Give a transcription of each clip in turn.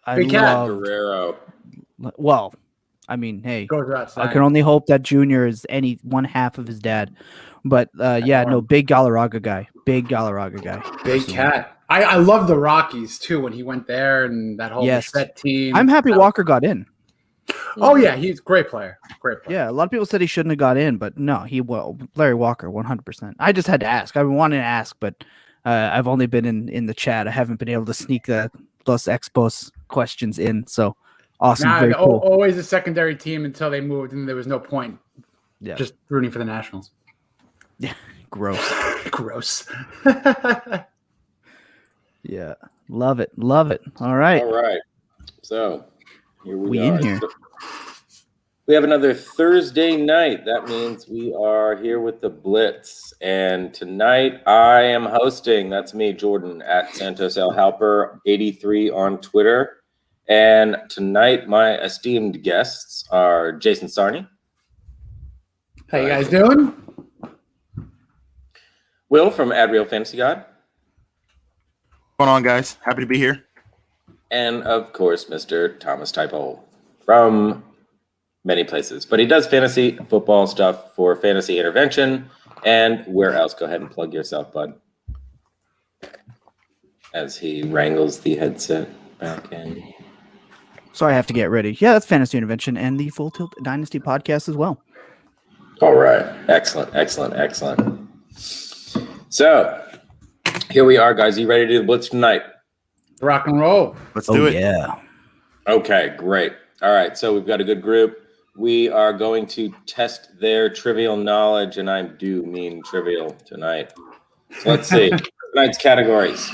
I Big Cat. love Guerrero. Well, I mean, hey, Goes without I saying. can only hope that Junior is any one half of his dad. But yeah, no, big Galarraga guy. Big Galarraga guy. Big Cat. I love the Rockies too when he went there and that whole set team. I'm happy Walker got in. Oh yeah, he's a great player. Great player. Yeah, a lot of people said he shouldn't have got in, but no, Larry Walker, 100%. I just had to ask. I've been wanting to ask, but I've only been in the chat. I haven't been able to sneak the Los Expos questions in. So awesome, Nah, very cool. Always a secondary team until they moved, and there was no point. Yeah, just rooting for the Nationals. Yeah, gross. Gross. Yeah, love it. All right. So here we are. In here. We have another Thursday night. That means we are here with the Blitz. And tonight I am hosting. That's me, Jordan, at Santos L. Halper 83 on Twitter. And tonight my esteemed guests are Jason Sarney. How you guys doing? Will from Adreal Fantasy God. What's going on, guys? Happy to be here. And of course, Mr. Thomas Typole from many places, but he does fantasy football stuff for Fantasy Intervention. And where else? Go ahead and plug yourself, bud. As he wrangles the headset back in. Sorry, I have to get ready. Yeah, that's Fantasy Intervention and the Full Tilt Dynasty podcast as well. All right. Excellent. So here we are, guys. You ready to do the Blitz tonight? Rock and roll. Let's do it. Yeah. Okay, great. All right. So we've got a good group. We are going to test their trivial knowledge, and I do mean trivial tonight. So let's see. Tonight's categories.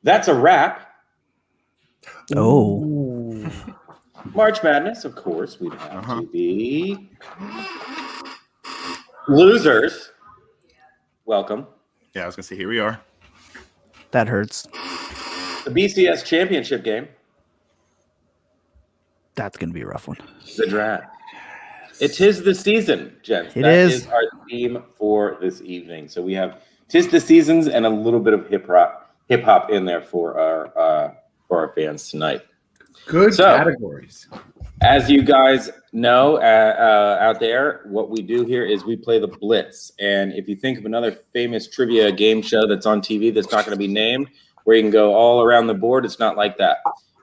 That's a wrap. Oh. March Madness, of course, we'd have to be. Losers. Welcome. Yeah, I was going to say, here we are. That hurts. The BCS championship game. That's going to be a rough one. The draft. It is the season, gents. That is our theme for this evening. So we have tis the seasons and a little bit of hip hop in there for our fans tonight. Good categories. As you guys know out there, what we do here is we play the Blitz. And if you think of another famous trivia game show that's on TV that's not going to be named, where you can go all around the board, it's not like that.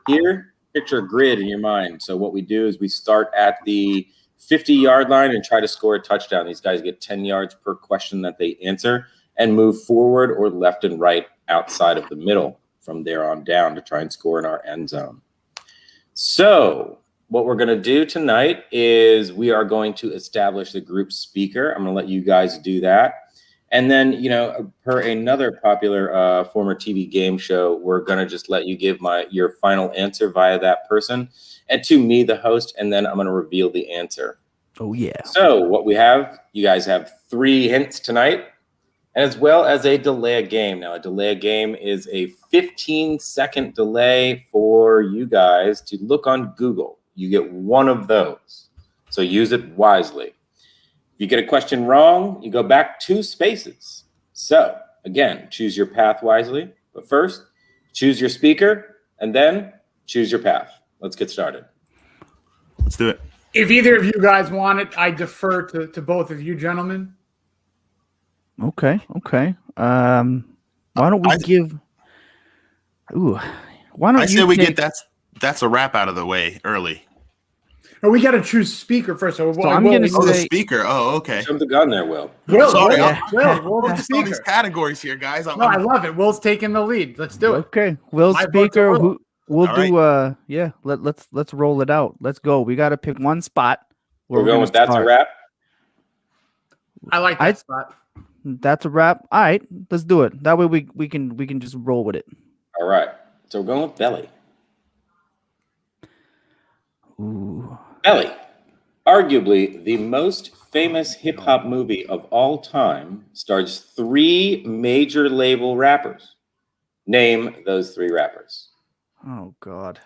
Here, picture a grid in your mind. So what we do is we start at the 50-yard line and try to score a touchdown. These guys get 10 yards per question that they answer and move forward or left and right outside of the middle from there on down to try and score in our end zone. So what we're going to do tonight is we are going to establish the group speaker. I'm going to let you guys do that. And then, per another popular former TV game show, we're going to just let you give your final answer via that person and to me, the host, and then I'm going to reveal the answer. Oh, yeah. So what we have, you guys have 3 hints tonight, as well as a delay a game. Now, a delay a game is a 15-second delay for you guys to look on Google. You get one of those, so use it wisely. If you get a question wrong, you go back 2 spaces. So, again, choose your path wisely. But first, choose your speaker, and then choose your path. Let's get started. Let's do it. If either of you guys want it, I defer to both of you gentlemen. Okay. Why don't we give? Ooh, why don't I say we get that's a wrap out of the way early. No, we got to choose speaker first. So I'm going to the say speaker. Oh, okay. Jump the gun there, Will. Sorry, Will, I'm the just on these speaker. categories here, guys. No, I love it. Will's taking the lead. Let's do it. Okay, Will's My vote to speaker. Will. We'll All do. Yeah. Let's roll it out. Let's go. We got to pick one spot. We're going with that's a wrap. I like that spot. That's a wrap. All right, let's do it. That way we can just roll with it. All right. So we're going with Belly. Ooh. Belly. Arguably the most famous hip-hop movie of all time stars 3 major label rappers. Name those 3 rappers. Oh God.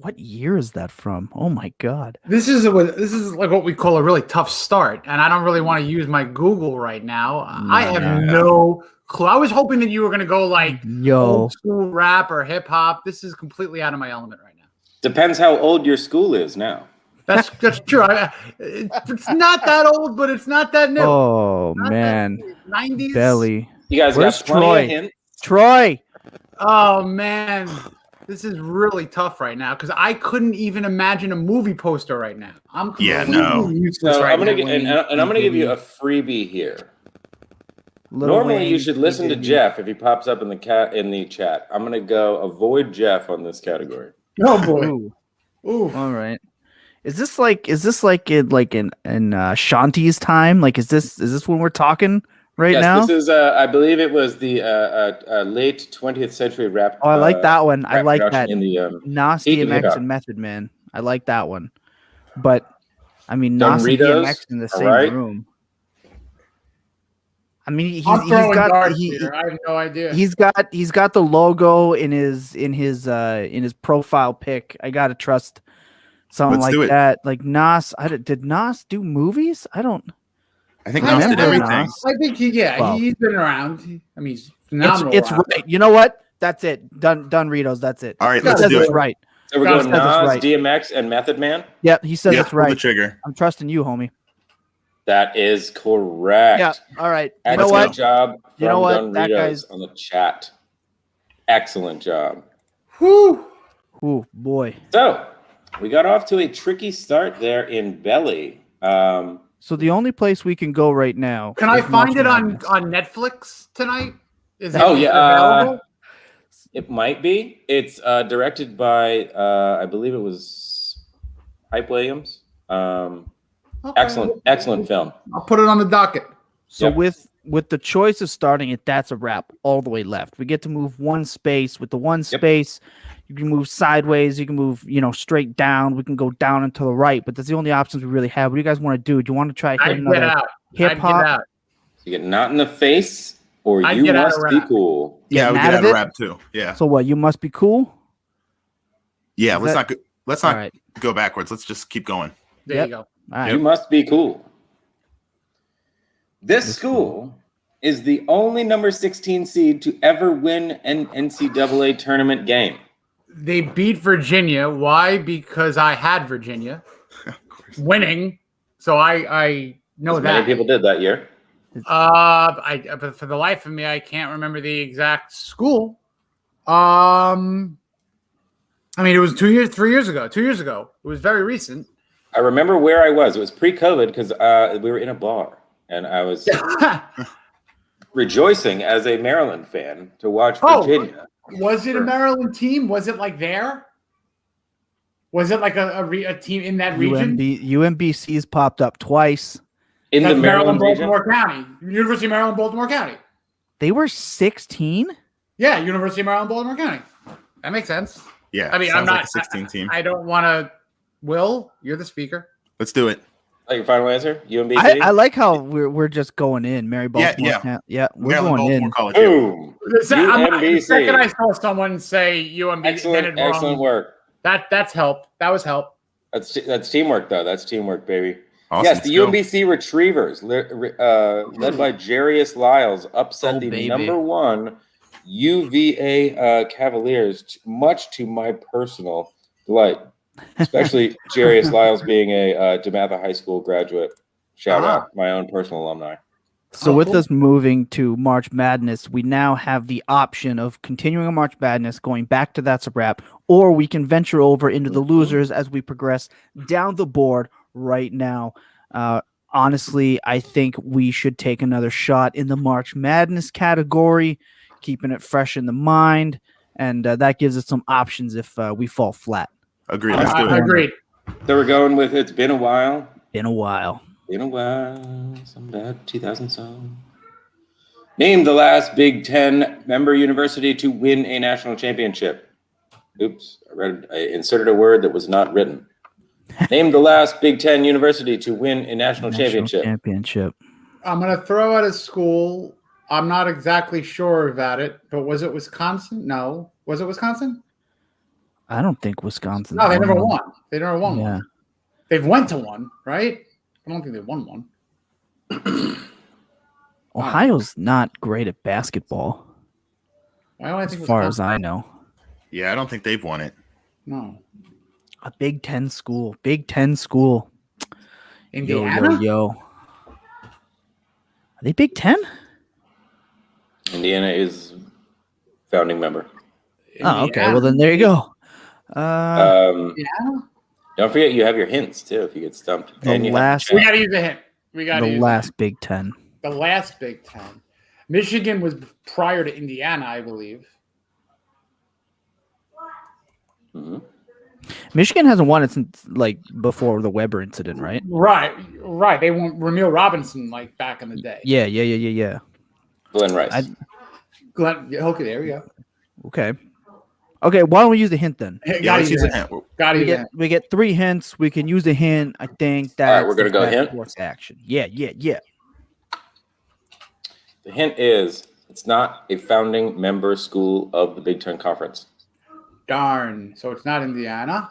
What year is that from? Oh my god. This is like what we call a really tough start, and I don't really want to use my Google right now. I have no clue. I was hoping that you were going to go like old school rap or hip hop. This is completely out of my element right now. Depends how old your school is now. That's true. It's not that old, but it's not that new. Oh man, 90s. Belly. You guys Where's got plenty Troy? of hints. Troy. Oh man, this is really tough right now because I couldn't even imagine a movie poster right now. I'm useless So right I'm gonna now. I'm gonna give you a freebie here. Normally, you should listen to Jeff if he pops up in the chat. I'm gonna go avoid Jeff on this category. Oh boy. Ooh. All right. Is this like in Shanti's time? Like is this when we're talking right now? Yes, this is I believe it was the late 20th century rap. Oh, I like that one. I like that. In the Nas, DMX, and Method Man. I like that one. But I mean, Nas and DMX in the same room. I mean, he's got. I have no idea. He's got the logo in his profile pic. I gotta trust something like that. Like Nas, did Nas do movies? I think Nas did everything. I think he's been around. I mean, he's phenomenal. It's right. You know what? That's it. Done. Ritos. That's it. All right, let's do it. Right. So we're going Nas, DMX, and Method Man. Yeah, he says it's right. Pull the trigger. I'm trusting you, homie. That is correct. Yeah. All right. You Excellent know what? job from you know what? Don That Ritos guy's on the chat. Excellent job. Whew. Ooh, boy. So we got off to a tricky start there in Belly. So the only place we can go right now. Can I find it on Netflix tonight? Is it available? It might be. It's directed by I believe it was Hype Williams. Okay. Excellent film. I'll put it on the docket. So with the choice of starting it, that's a wrap all the way left. We get to move one space. With the one space, you can move sideways. You can move, straight down. We can go down and to the right, but that's the only options we really have. What do you guys want to do? Do you want to try hip hop? You get not in the face, or you must be cool. Yeah, we get out of rap too. Yeah. So what? You must be cool. Yeah. Let's not go backwards. Let's just keep going. There you go. Right. You must be cool. This school is the only number 16 seed to ever win an NCAA tournament game. They beat Virginia. Why? Because I had Virginia winning. So I know that. Many people did that year. But for the life of me, I can't remember the exact school. I mean, it was 3 years ago. 2 years ago. It was very recent. I remember where I was. It was pre-COVID because we were in a bar, and I was rejoicing as a Maryland fan to watch Virginia. Was it a Maryland team? Was it like there? Was it like a team in that region? UMBC's popped up twice. In the Maryland region? Baltimore County. University of Maryland, Baltimore County. They were 16? Yeah, University of Maryland, Baltimore County. That makes sense. Yeah, I mean, I'm not like a 16 team. I don't want to. Will, you're the speaker. Let's do it. Like your final answer? UMBC? I like how we're just going in. Mary Baltimore. Yeah, we're Maryland, going in. College, Boom. UMBC. The second I saw someone say UMBC, excellent work. That's help. That was help. That's teamwork, though. That's teamwork, baby. Awesome. Yes, the UMBC Retrievers, led by Jarius Lyles, upset the number one UVA Cavaliers, much to my personal delight. Especially Jarius Lyles being a DeMatha High School graduate. Shout out, my own personal alumni. So with us moving to March Madness, we now have the option of continuing a March Madness, going back to That's a Wrap, or we can venture over into the losers as we progress down the board right now. Honestly, I think we should take another shot in the March Madness category, keeping it fresh in the mind, and that gives us some options if we fall flat. Agreed. Let's do it. Agreed. So we're going with It's Been a While. Been a while. Some bad 2000 song. Name the last Big Ten member university to win a national championship. Oops, I inserted a word that was not written. Name the last Big Ten university to win a national championship. I'm going to throw out a school. I'm not exactly sure about it, but was it Wisconsin? No. Was it Wisconsin? I don't think Wisconsin. No, they never won. They never won Yeah. one. They've went to one, right? I don't think they won one. Ohio's not great at basketball, Why do I as think far Wisconsin? as I know. Yeah, I don't think they've won it. No. A Big Ten school. Big Ten school. Indiana? Yo. Are they Big Ten? Indiana is founding member. Oh, okay. Well, then there you go. Indiana? Don't forget you have your hints too if you get stumped. The And you last- have We the chat. got to use a hint. We got to The use last Big Ten. the last Big Ten. Michigan was prior to Indiana, I believe. Mhm. Michigan hasn't won it since like before the Weber incident, right? Right. They won Ramil Robinson like back in the day. Yeah. Glenn Rice. Glenn, okay, there we go. Okay. Why don't we use the hint then? Yeah, let's use a hint. Got We it. we get 3 hints. We can use a hint. I think that we're gonna go hint? action. Yeah. The hint is it's not a founding member school of the Big Ten Conference. Darn. So it's not Indiana.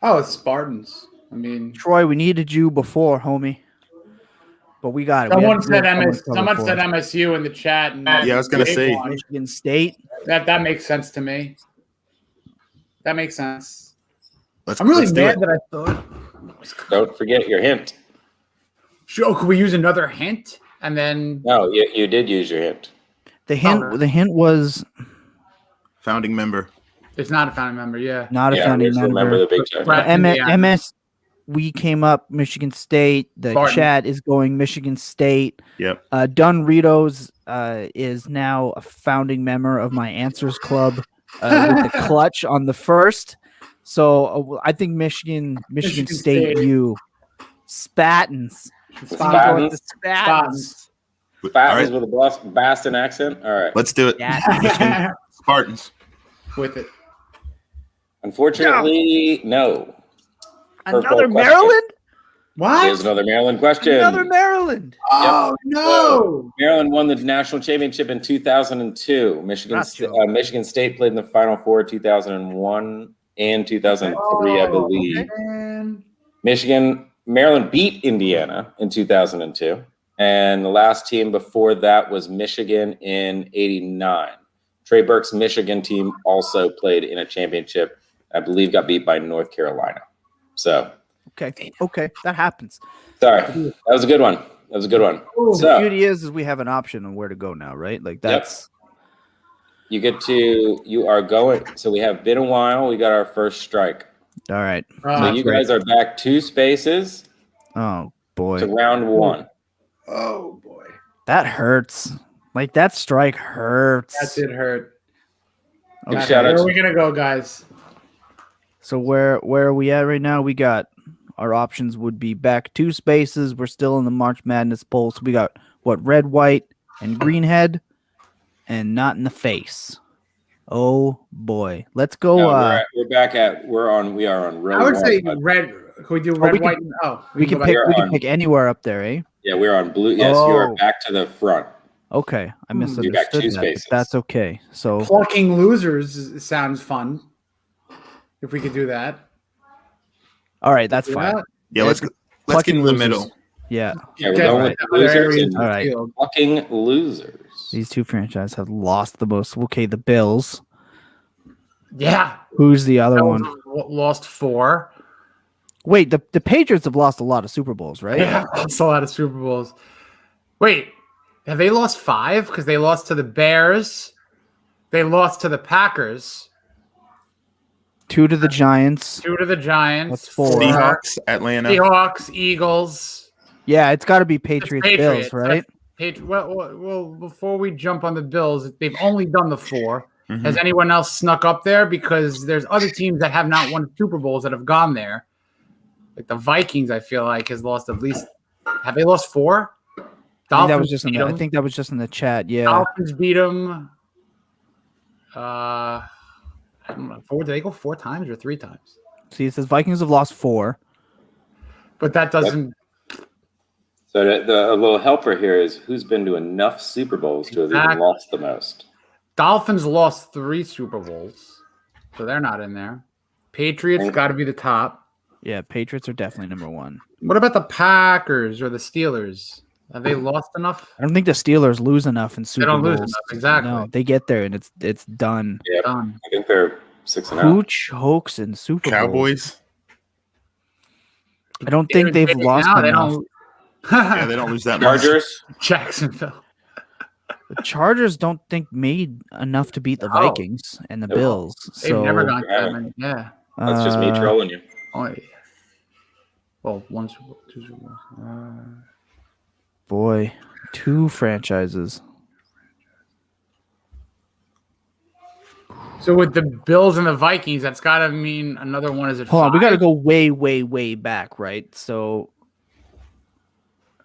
Oh, it's Spartans. I mean, Troy, we needed you before, homie. But we got it. someone said MSU in the chat. And Yeah, I was gonna say. Michigan State. that makes sense to me. That makes sense. Let's, I'm really let's do mad it. that I thought. Don't forget your hint. Sure, could we use another hint and then? No, you did use your hint. The hint was Founding member. It's not a founding member. Yeah. not a Yeah, founding original member. member of the Big Ten. Right. MS, we came up Michigan State. The Spartan. chat is going Michigan State. Yep. Dunn Ritos is now a founding member of my Answers Club with the clutch on the first. So I think Michigan State, State. U. Spattons. Spattons? Spartans. All Spartans right, with a Boston accent. All right. let's do it. Yeah. Spartans. With it. Unfortunately, no. Another question. Maryland? What? Here's another Maryland question. Another Maryland. Oh no! Maryland won the national championship in 2002. Michigan State played in the Final Four 2001 and 2003, I believe. Man. Maryland beat Indiana in 2002. And the last team before that was Michigan in 89. Trey Burke's Michigan team also played in a championship. I believe got beat by North Carolina. So, Okay, that happens. sorry. That was a good one. The So, beauty is we have an option on where to go now, right? Like that's you are going. So we have been a while. We got our first strike. all right. So you guys are back 2 spaces Oh boy, to round 1. Oh boy, that hurts. Like that strike hurts. that did hurt. Big Okay. shout out Where to are we gonna go, guys? So where are we at right now? We got our options would be back 2 spaces. We're still in the March Madness poll. So we got red, white, and green head, and not in the face. Oh boy, let's go. No, we are on row I would 1, say but- red. Can we do red, we can- white? And, we can go pick. back. We can on- pick anywhere up there, eh? Yeah, we're on blue. Yes, you are Oh. back to the front. Okay, I Hmm. misunderstood You're back 2 that. But spaces. that's okay. So Plucking losers sounds fun. If we could do that. all right, that's Do fine. that? Yeah, let's get Plucking in the losers. middle. Yeah, Yeah, we're Okay, going right. with Other losers areas and of the All right. field. fucking losers. these 2 franchises have lost the most. Okay, the Bills. Yeah. Who's the other one? Lost 4. Wait, the Patriots have lost a lot of Super Bowls, right? Yeah, that's a lot of Super Bowls. Wait, have they lost 5? Because they lost to the Bears. They lost to the Packers. 2 to the Giants. 2 to the Giants. That's 4. Seahawks, Atlanta. Seahawks, Eagles. Yeah, it's got to be Patriots, Patriots. Bills, right? Well, before we jump on the Bills, they've only done the 4. Mhm. Has anyone else snuck up there? Because there's other teams that have not won Super Bowls that have gone there. Like the Vikings, I feel like has lost at least. Have they lost 4? I think that was Dolphins just in beat the, I 'em. think that was just in the chat. Yeah. Dolphins beat them. I don't know. 4? Did they go 4 times or 3 times? See, it says Vikings have lost 4. But that doesn't. So a little helper here is who's been to enough Super Bowls to have even Exactly. lost the most. Dolphins lost 3 Super Bowls. so they're not in there. Patriots got to be the top. Yeah, Patriots are definitely number one. What about the Packers or the Steelers? Have they lost enough? I don't think the Steelers lose enough in Super Bowls. They don't lose enough, exactly. No, they get there and it's done. Yeah, Done. I think they're 6-0. Hooch, Hoax, and Super Bowl. Cowboys. I don't think they've lost enough. They don't. Yeah, they don't lose that much. Chargers. Jacksonville. The Chargers don't think made enough to beat the No. Vikings and the No. Bills. They've So never gone that many. Yeah. That's just me trolling you. Oh, yeah. Well, one Super Bowl, two Super Bowls. boy, 2 franchises. So with the Bills and the Vikings, that's got to mean another one is at Hold on, we 5? got to go way, way, way back, right? So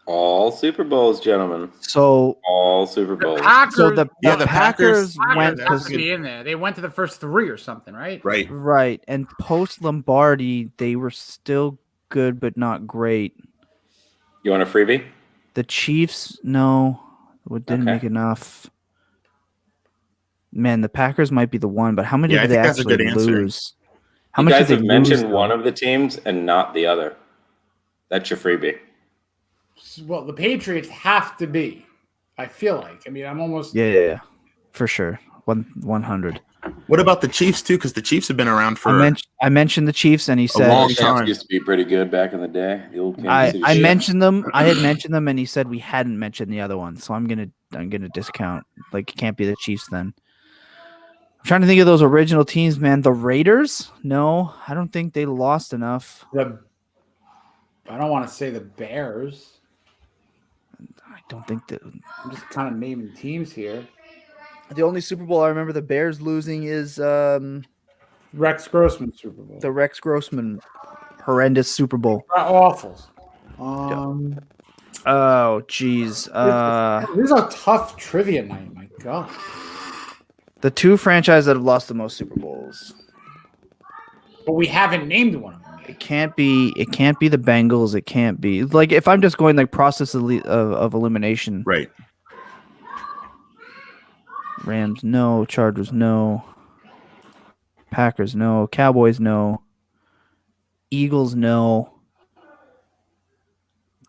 All Super Bowls, gentlemen. All Super Bowls. Packers, so the the Packers went have to to be in there. They went to the first 3 or something, right? Right. right, and post Lombardi, they were still good but not great. You want a freebie? The Chiefs, no, didn't Okay. make enough. Man, the Packers might be the one, but how many Yeah, I did they think that's a actually good answer. lose? How You much guys did have they mentioned lose, one though? of the teams and not the other. That's your freebie. Well, the Patriots have to be. I feel like. I mean, I'm almost. Yeah, for sure. 100. What about the Chiefs too? Because the Chiefs have been around for I mentioned the Chiefs, and he said long The time. Champs used to be pretty good back in the day. The old Kansas I City Chiefs. mentioned them. I had mentioned them, and he said we hadn't mentioned the other one. So I'm gonna discount. Like, it can't be the Chiefs then. I'm trying to think of those original teams, man. The Raiders? No, I don't think they lost enough. I don't want to say the Bears. I don't think that. I'm just kind of naming teams here. The only Super Bowl I remember the Bears losing is Rex Grossman Super Bowl. the Rex Grossman horrendous Super Bowl. Awful. Oh, geez. This is a tough trivia night. My God. The 2 franchises that have lost the most Super Bowls. But we haven't named one of them. It can't be the Bengals. It can't be like if I'm just going like process of elimination. right. Rams, no. Chargers, no. Packers, no. Cowboys, no. Eagles, no.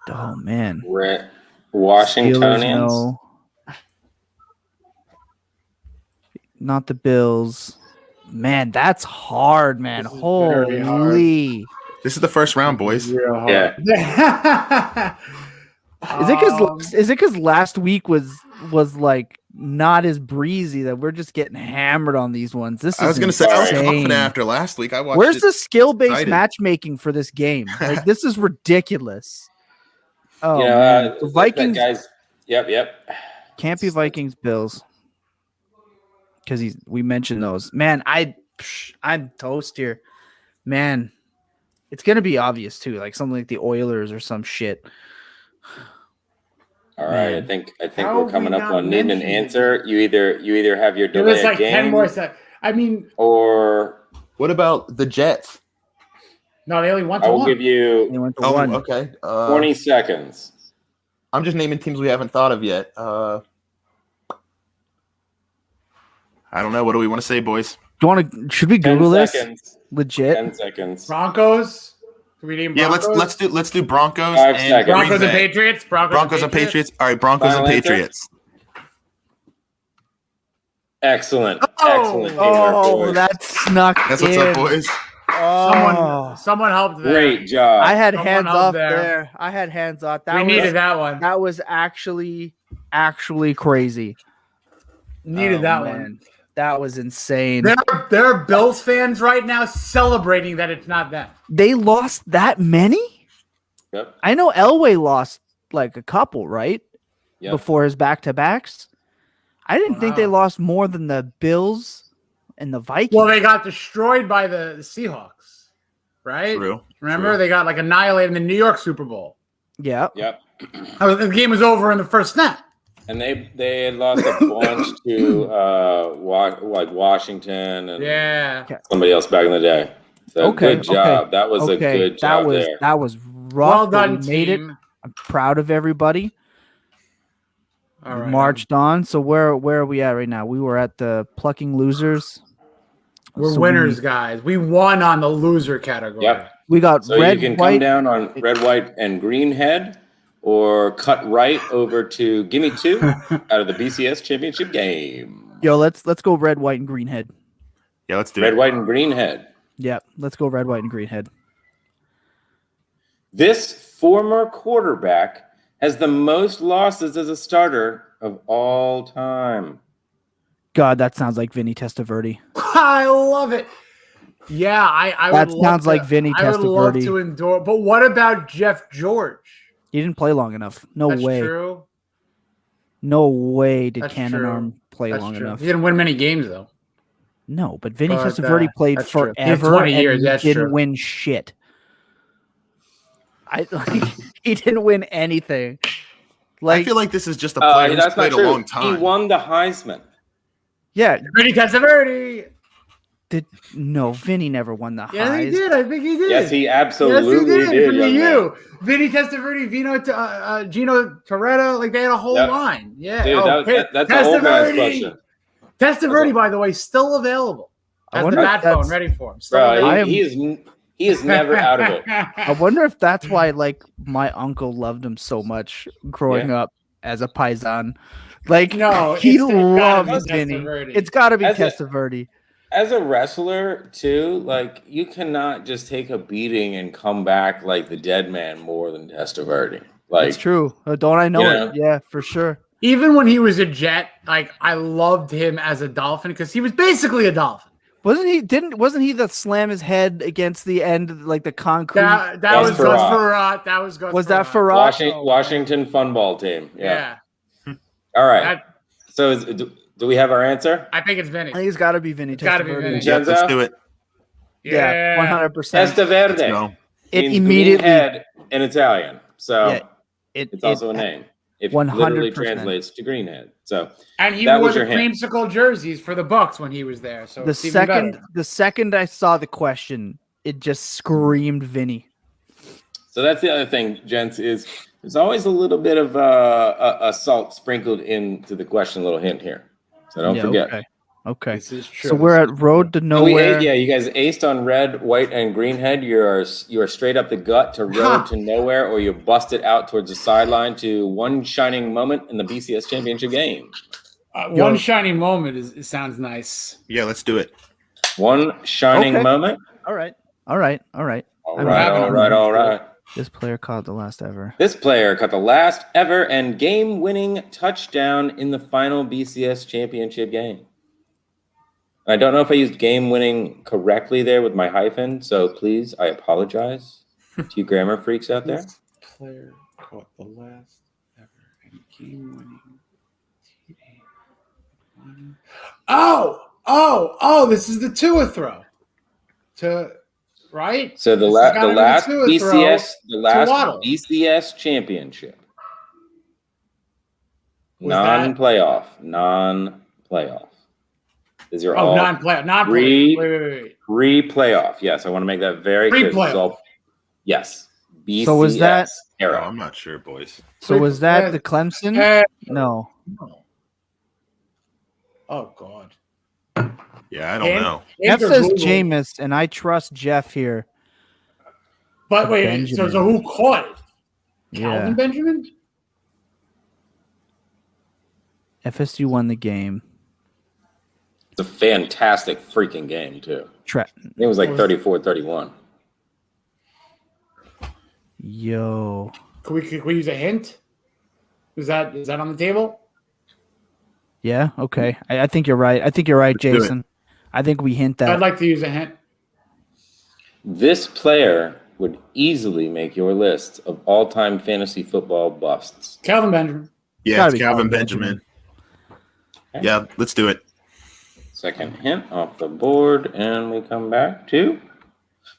Oh man. Steelers, Washingtonians, no. Not the Bills. Man, that's hard, man. This is very Holy. This is the first round, boys. Real hard. Yeah. Is it because last week was like not as breezy that we're just getting hammered on these ones? This is I was going to say, I was insane. confident after last week. I watched Where's it. the skill-based excited. matchmaking for this game? Like, this is ridiculous. Oh, You know, man. The that Vikings guys. Yep. can't be Vikings Bills because we mentioned those. Man, I'm toast here. Man, it's gonna be obvious too, like something like the Oilers or some shit. All right, Man. I think How we're have coming we up not on needing an mentioned it? answer. You either have your Give us delay like 10 game more seconds. I mean, or What about the Jets? no, they only went I to will one. give They you went to Oh, one. okay. 20 seconds. I'm just naming teams we haven't thought of yet. I don't know. What do we want to say, boys? Do you want to? Should we 10 Google this? seconds. Legit. 10 seconds. Broncos. Can we name Yeah, Broncos? let's do Broncos 5 and seconds. Green Broncos and Bay. Patriots. Broncos and Patriots. All right, Broncos Final and answer? Patriots. Excellent. Oh! Excellent. teamwork, Oh, boys. that snuck That's what's in. up, boys. Oh. Someone helped there. Great job. I had Someone hands out off there. there. I had hands off. We needed that one. That was actually crazy. Needed Oh, that man. one. That was insane. There are Bills fans right now celebrating that it's not them. They lost that many? Yep. I know Elway lost like a couple, right? Yep. Before his back-to-backs. I didn't think they Wow. lost more than the Bills and the Vikings. Well, they got destroyed by the Seahawks, right? True. Remember, True. they got like annihilated in the New York Super Bowl. yeah. Yep. The game was over in the first snap. And they had lost a bunch to like Washington and Yeah. somebody else back in the day. So Okay, good job. okay, That was a good job there. That was rough. Well but done, we made it. team. I'm proud of everybody. All right. Marched on. So where are we at right now? We were at the plucking losers. We're So winners, guys. We won on the loser category. Yep. We got So red, you can white. come down on red, white, and green head, or cut right over to Gimme 2 out of the BCS championship game. Yo, let's go red, white, and green head. Yeah, let's do Red, it. white, and green head. Yeah, let's go red, white, and green head. This former quarterback has the most losses as a starter of all time. God, that sounds like Vinny Testaverde. I love it. Yeah, I That would love sounds to, like Vinny I would love Testaverde. to endure. But what about Jeff George? He didn't play long enough. No That's way. true. No way did That's Cannon true. Arm play That's long true. enough. He didn't win many games though. No, but Vinny But, Testaverde played that's true. He had forever 20 years, and that's didn't true. win shit. He didn't win anything. I feel like this is just a player who's that's not played a true. long time. He won the Heisman. Yeah, Vinny Testaverde. no, Vinny never won the Yeah, he Heisman. did. I think he did. Yes, he absolutely yes, he did. For the young man. U. Vinny Testaverde, Gino Toretta, like they had a whole Yep. line. Yeah. Dude, that's a whole man's question. Testaverde, by the way, still available. I Has the wonder if bat phone that's- ready for him. Still Bro, available. he is never out of it. I wonder if that's why, like, my uncle loved him so much growing up as a Paisan. Like, No, he it's gotta loved be Vinny. Testaverde. It's got to be As a- Testaverde. As a wrestler, too, like, you cannot just take a beating and come back like the dead man more than Testaverde. Like, It's true. Don't I know you it? know? Yeah, for sure. Even when he was a Jet, like I loved him as a Dolphin because he was basically a Dolphin. Wasn't he that slam his head against the end, like the concrete? That Gus was Gus Frerotte. Frerotte. That was Gus. Was that Frerotte. Frerotte? Washington Fun Ball Team. Yeah. Yeah. All right. That- So do we have our answer? I think it's Vinny. I think it's got to be Vinny It's gotta be Testaverde. Vinny. Yeah, let's do it. Yeah, 100%. Testaverde. No. It means immediately- green head in Italian. So Yeah, it's also a name. It 100%. literally translates to greenhead. So And he That wore was the your hint. creamsicle jerseys for the Bucks when he was there. So the it's even better. second I saw the question, it just screamed Vinny. that's the other thing, gents, is there's always a little bit of a salt sprinkled into the question, a little hint here. So don't forget. Okay. This is true. So we're at Road to So Nowhere. you guys aced on red, white, and green head. You are straight up the gut to road to nowhere, or you bust it out towards the sideline to one shining moment in the BCS championship game. One shining moment it sounds nice. Yeah, let's do it. One shining Okay. moment. All right. All right. This player caught the last ever. This player caught the last ever and game-winning touchdown in the final BCS championship game. I don't know if I used game-winning correctly there with my hyphen, so please, I apologize to you grammar freaks out there. This player caught the last ever and game-winning TD. Oh! This is the Tua throw. Right? So the It's last gotta be Tua Waddle. BCS championship, Was that- non-playoff. These are all non-playoff. Wait. pre-playoff. Yes, I want to make that very clear. This is all- Yes, BCS So was that- Oh, era. I'm not sure, boys. So was that the Clemson? No. Oh God. Yeah, I don't know. Jeff Enter says Google. Jameis, and I trust Jeff here. But wait, Benjamin. so who caught it? Yeah. Calvin Benjamin? FSU won the game. It's a fantastic freaking game too. It was like 34-31. Yo. Can we use a hint? Is that on the table? Yeah, okay. I think you're right. Let's do it. Jason. I think we hint that. I'd like to use a hint. This player would easily make your list of all-time fantasy football busts. Calvin Benjamin. Yeah, Gotta it's be Calvin Calvin Benjamin. Okay. Yeah, let's do it. Second hint off the board, and we come back to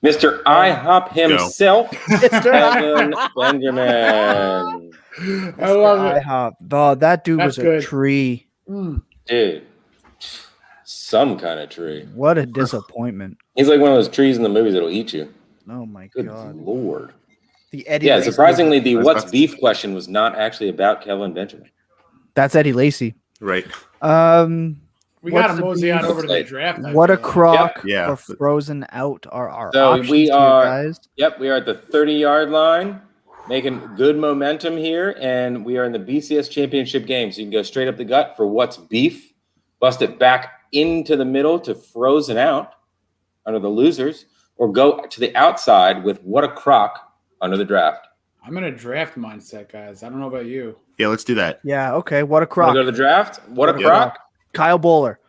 Mr. IHOP himself, Kevin Benjamin. I love it. Oh, that dude That's was a good. tree. Dude, some kind of tree. What a disappointment. He's like one of those trees in the movies that'll eat you. Oh my Good god. Lord. The Eddie Yeah, Lacy. surprisingly, the That's- what's beef question was not actually about Kevin Benjamin. That's Eddie Lacy. Right. We got to the mosey on beef? over to the draft. I What a feel like. crock Yeah. or frozen out are our So options we here, are. guys. Yep, we are at the 30-yard line, making good momentum here, and we are in the BCS championship game. So you can go straight up the gut for what's beef, bust it back into the middle to frozen out under the losers, or go to the outside with what a crock under the draft. I'm in a draft mindset, guys. I don't know about you. Yeah, let's do that. Yeah, okay. What a Want crock. to go to the draft? What a What a crock. Kyle Bowler.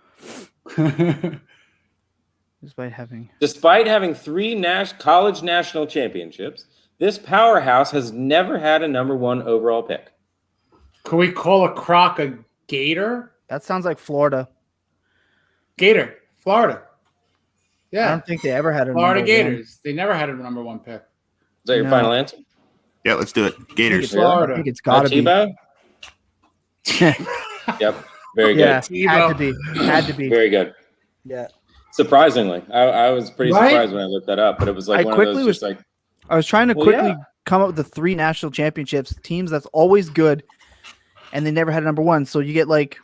Despite having 3 college national championships, this powerhouse has never had a number 1 overall pick. Can we call a crock a gator? That sounds like Florida. Gator, Florida. Yeah. I don't think they ever had a Florida number one. Gators. They never had a number 1 pick. Is that your final answer? Yeah, let's do it. Gators. Florida. I think it's got to be. Tebow? Yep. Very good. Yeah, had to be. Had to be. Very good. Yeah. Surprisingly, I was pretty Right? surprised when I looked that up, but it was like I one of quickly those was- just like, I was trying to Well, quickly yeah. come up with the 3 national championships, teams that's always good, and they never had a number 1. So you get like,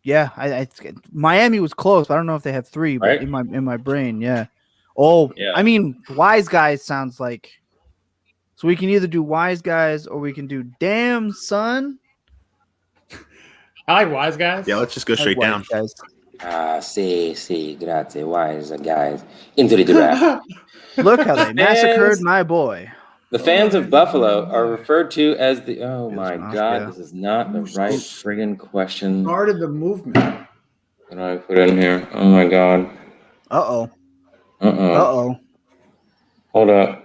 yeah, I Miami was close, but I don't know if they have 3, but Right. in my brain, yeah. Oh, Yeah. I mean, Wise Guys sounds like. So we can either do Wise Guys or we can do Damn Son. I like wise guys. Yeah, let's just go I like straight down. Wise Guys. see, grazie, wise guys, into the draft. Look how they massacred Fans- my boy. The fans of Buffalo are referred to as the. Oh Bills my Mafia. God, this is not the right friggin' question. Started the movement. What do I put in here? Oh my God. Uh-oh. Uh-oh. Uh-oh. Hold up.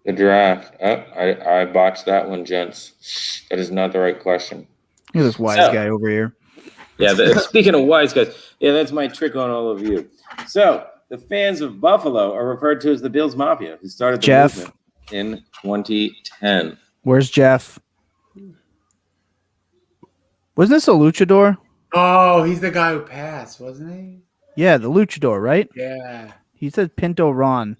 The draft. Oh, I botched that one, gents. That is not the right question. Look at this Wise So- guy over here. Yeah, speaking of wise guys, yeah, that's my trick on all of you. So, the fans of Buffalo are referred to as the Bills Mafia, who started the Jeff. movement in 2010. Where's Jeff? Wasn't this a luchador? Oh, he's the guy who passed, wasn't he? Yeah, the luchador, right? Yeah. He said Pinto Ron.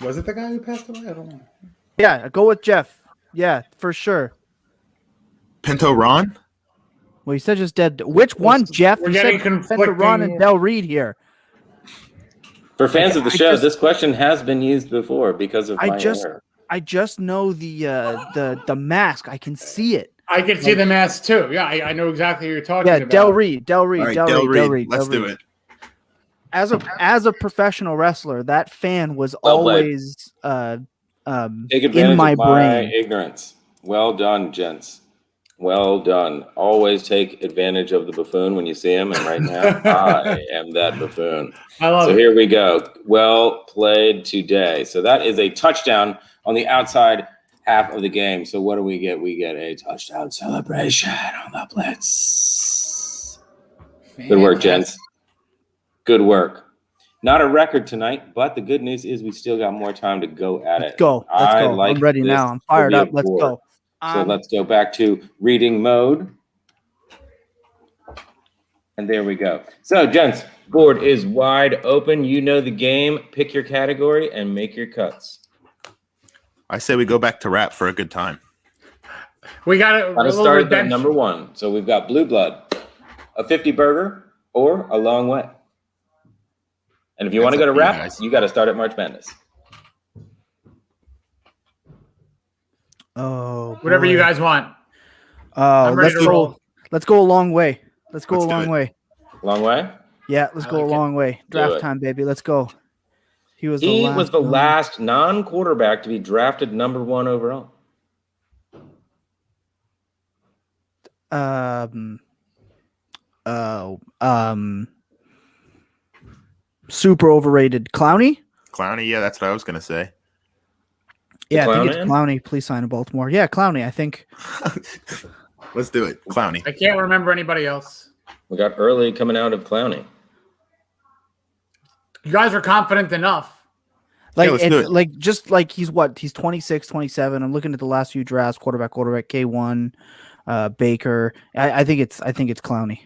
Was it the guy who passed away? I don't know. Yeah, go with Jeff. Yeah, for sure. Pinto Ron? Well, he said just dead. Which one, Jeff? We're You getting said Pinto conflicting- Ron and Del Reed here. For fans of the I show, just- this question has been used before because of my error. I just know the mask. I can see it. I can see the mask too. Yeah, I know exactly who you're talking Yeah, about. Del Reed. All right, Del Reed. Let's do it. As a professional wrestler, that fan was Well played. always Take advantage in my of my brain. ignorance. Well done, gents. Well done. Always take advantage of the buffoon when you see him. And right now, I am that buffoon. I love So it. here we go. Well played today. So that is a touchdown on the outside half of the game. So what do we get? We get a touchdown celebration on the blitz. Good work, gents. Good work. Not a record tonight, but the good news is we still got more time to go at Let's it. go. Let's I go. like I'm ready this now. I'm fired trivia up. Let's board. go. So let's go back to reading mode. And there we go. So, gents, board is wide open. You know the game. Pick your category and make your cuts. I say we go back to rap for a good time. We got it. Got to start at number 1. So we've got Blue Blood, a 50 burger, or a long way. And if you want to go to rap, guys. you got to start at March Madness. Oh, Whatever boy. you guys want. Oh, ready let's to go. roll. Let's go a long way. Let's go Let's a do long it. way. Long way? Yeah, let's I go a like it. long way. Do Draft it. time, baby. Let's go. He was He the was the one. last non-quarterback to be drafted number 1 overall. Super overrated. Clowney? Clowney, yeah, that's what I was gonna say. Yeah, I think Clown it's Man? Clowney. Please sign in Baltimore. Yeah, Clowney, I think. Let's do it. Clowney. I can't remember anybody else. We got early coming out of Clowney. You guys are confident enough. Like, let's do it's it. like just like he's 26, 27. I'm looking at the last few drafts, quarterback, K1, Baker. I think it's Clowney.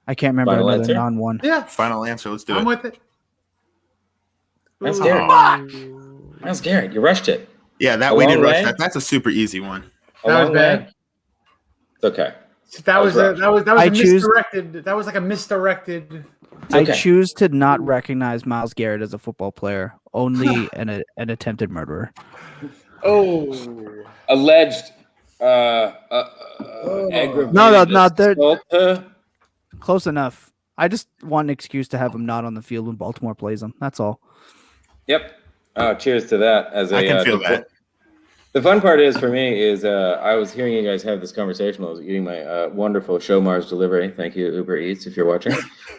I can't remember Final another answer? non-one. Yeah, Final answer. Let's do I'm it. with it. That's Ooh. scary. That's scary. You rushed it. Yeah, that A weighted long rush. way? That's a super easy one. A That was long bad. way? It's okay. That was rough. a misdirected. That was like a misdirected. I Okay. choose to not recognize Myles Garrett as a football player, only an attempted murderer. Oh. Alleged aggravated No, they're assault. close enough. I just want an excuse to have him not on the field when Baltimore plays him. That's all. Yep. Cheers to that. I can feel that. The fun part is for me is I was hearing you guys have this conversation while I was eating my wonderful Show Mars delivery. Thank you, Uber Eats, if you're watching.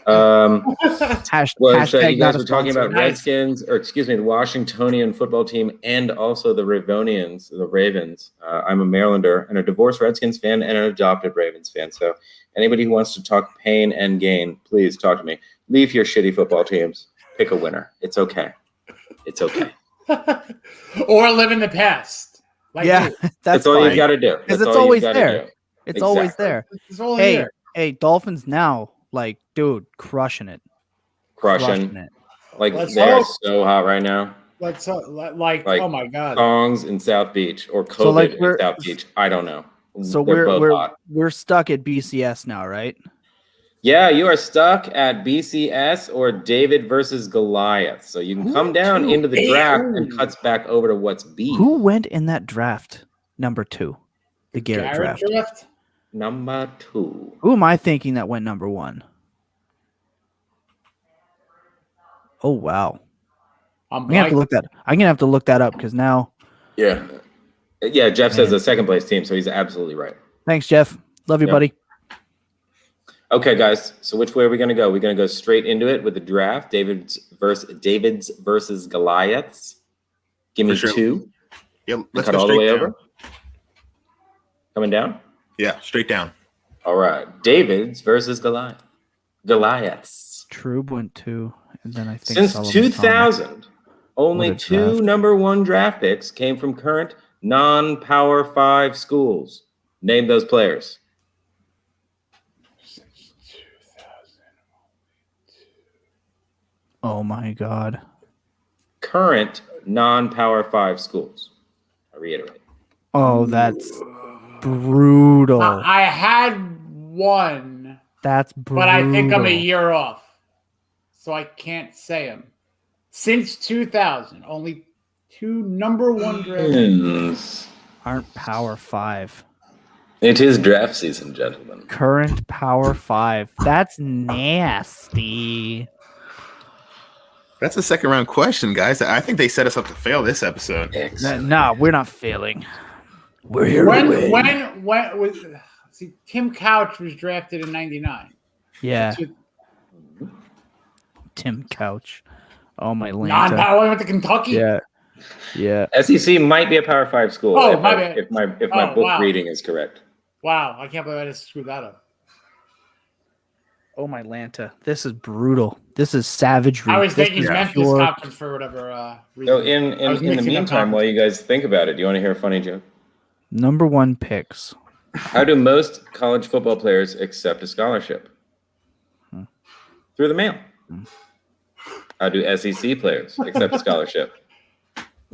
Hashtag you not guys a were talking sponsor. about Redskins, or excuse me, the Washingtonian football team, and also the Ravonians, the Ravens. I'm a Marylander and a divorced Redskins fan and an adopted Ravens fan. So anybody who wants to talk pain and gain, please talk to me. Leave your shitty football teams. Pick a winner. It's okay. It's okay. Or live in the past. Like Yeah, me. that's all fine. you got to do. Because That's it's all you always gotta there. do. It's always Exactly. there. It's all Hey, here. hey, Dolphins now, like, dude, crushing it. Crushing. it. Like Let's they are hope. so hot right now. Like Like, oh my god. Songs in South Beach or COVID So, like, in South Beach. I don't know. So They're both hot. we're stuck at BCS now, right? Yeah, you are stuck at BCS or David versus Goliath. So you can come down into the draft and cuts back over to what's B. Who went in that draft? Number 2, the Garrett draft. Number 2. Who am I thinking that went number 1? Oh wow. I'm gonna have to look that. I'm gonna have to look that up because now. Yeah. Yeah, Jeff says the second place team, so he's absolutely right. Thanks, Jeff. Love you, buddy. Okay, guys. So which way are we going to go? We're going to go straight into it with the draft. David's versus Goliaths. Give me 2. Yeah, let's cut go all the way down. over. Coming down? Yeah, straight down. All right. David's versus Goliaths. Trube went 2, and then I think Since Solomon 2000, only What a 2 draft. number 1 draft picks came from current non-Power 5 schools. Name those players. Oh my God. Current non-Power 5 schools. I reiterate. Oh, that's brutal. I had one, That's brutal. but I think I'm a year off, so I can't say them. Since 2000, only 2 number 1 drafts aren't Power 5. It is draft season, gentlemen. Current Power 5. That's nasty. That's a second round question, guys. I think they set us up to fail this episode. No, we're not failing. We're here to win. When was Tim Couch was drafted in '99? Yeah. Tim Couch. Oh my land. Non-power went to Kentucky. Yeah. Yeah. SEC might be a Power 5 school. Oh, if my I- bad. If my Oh, book wow. reading is correct. Wow, I can't believe I just screwed that up. Oh my Lanta. This is brutal. This is savagery. I was This thinking is Memphis pure- Conference for whatever reason. So I was in the mixing up meantime, while you guys think about it, do you want to hear a funny joke? Number 1 picks. How do most college football players accept a scholarship? Through the mail. How do SEC players accept a scholarship?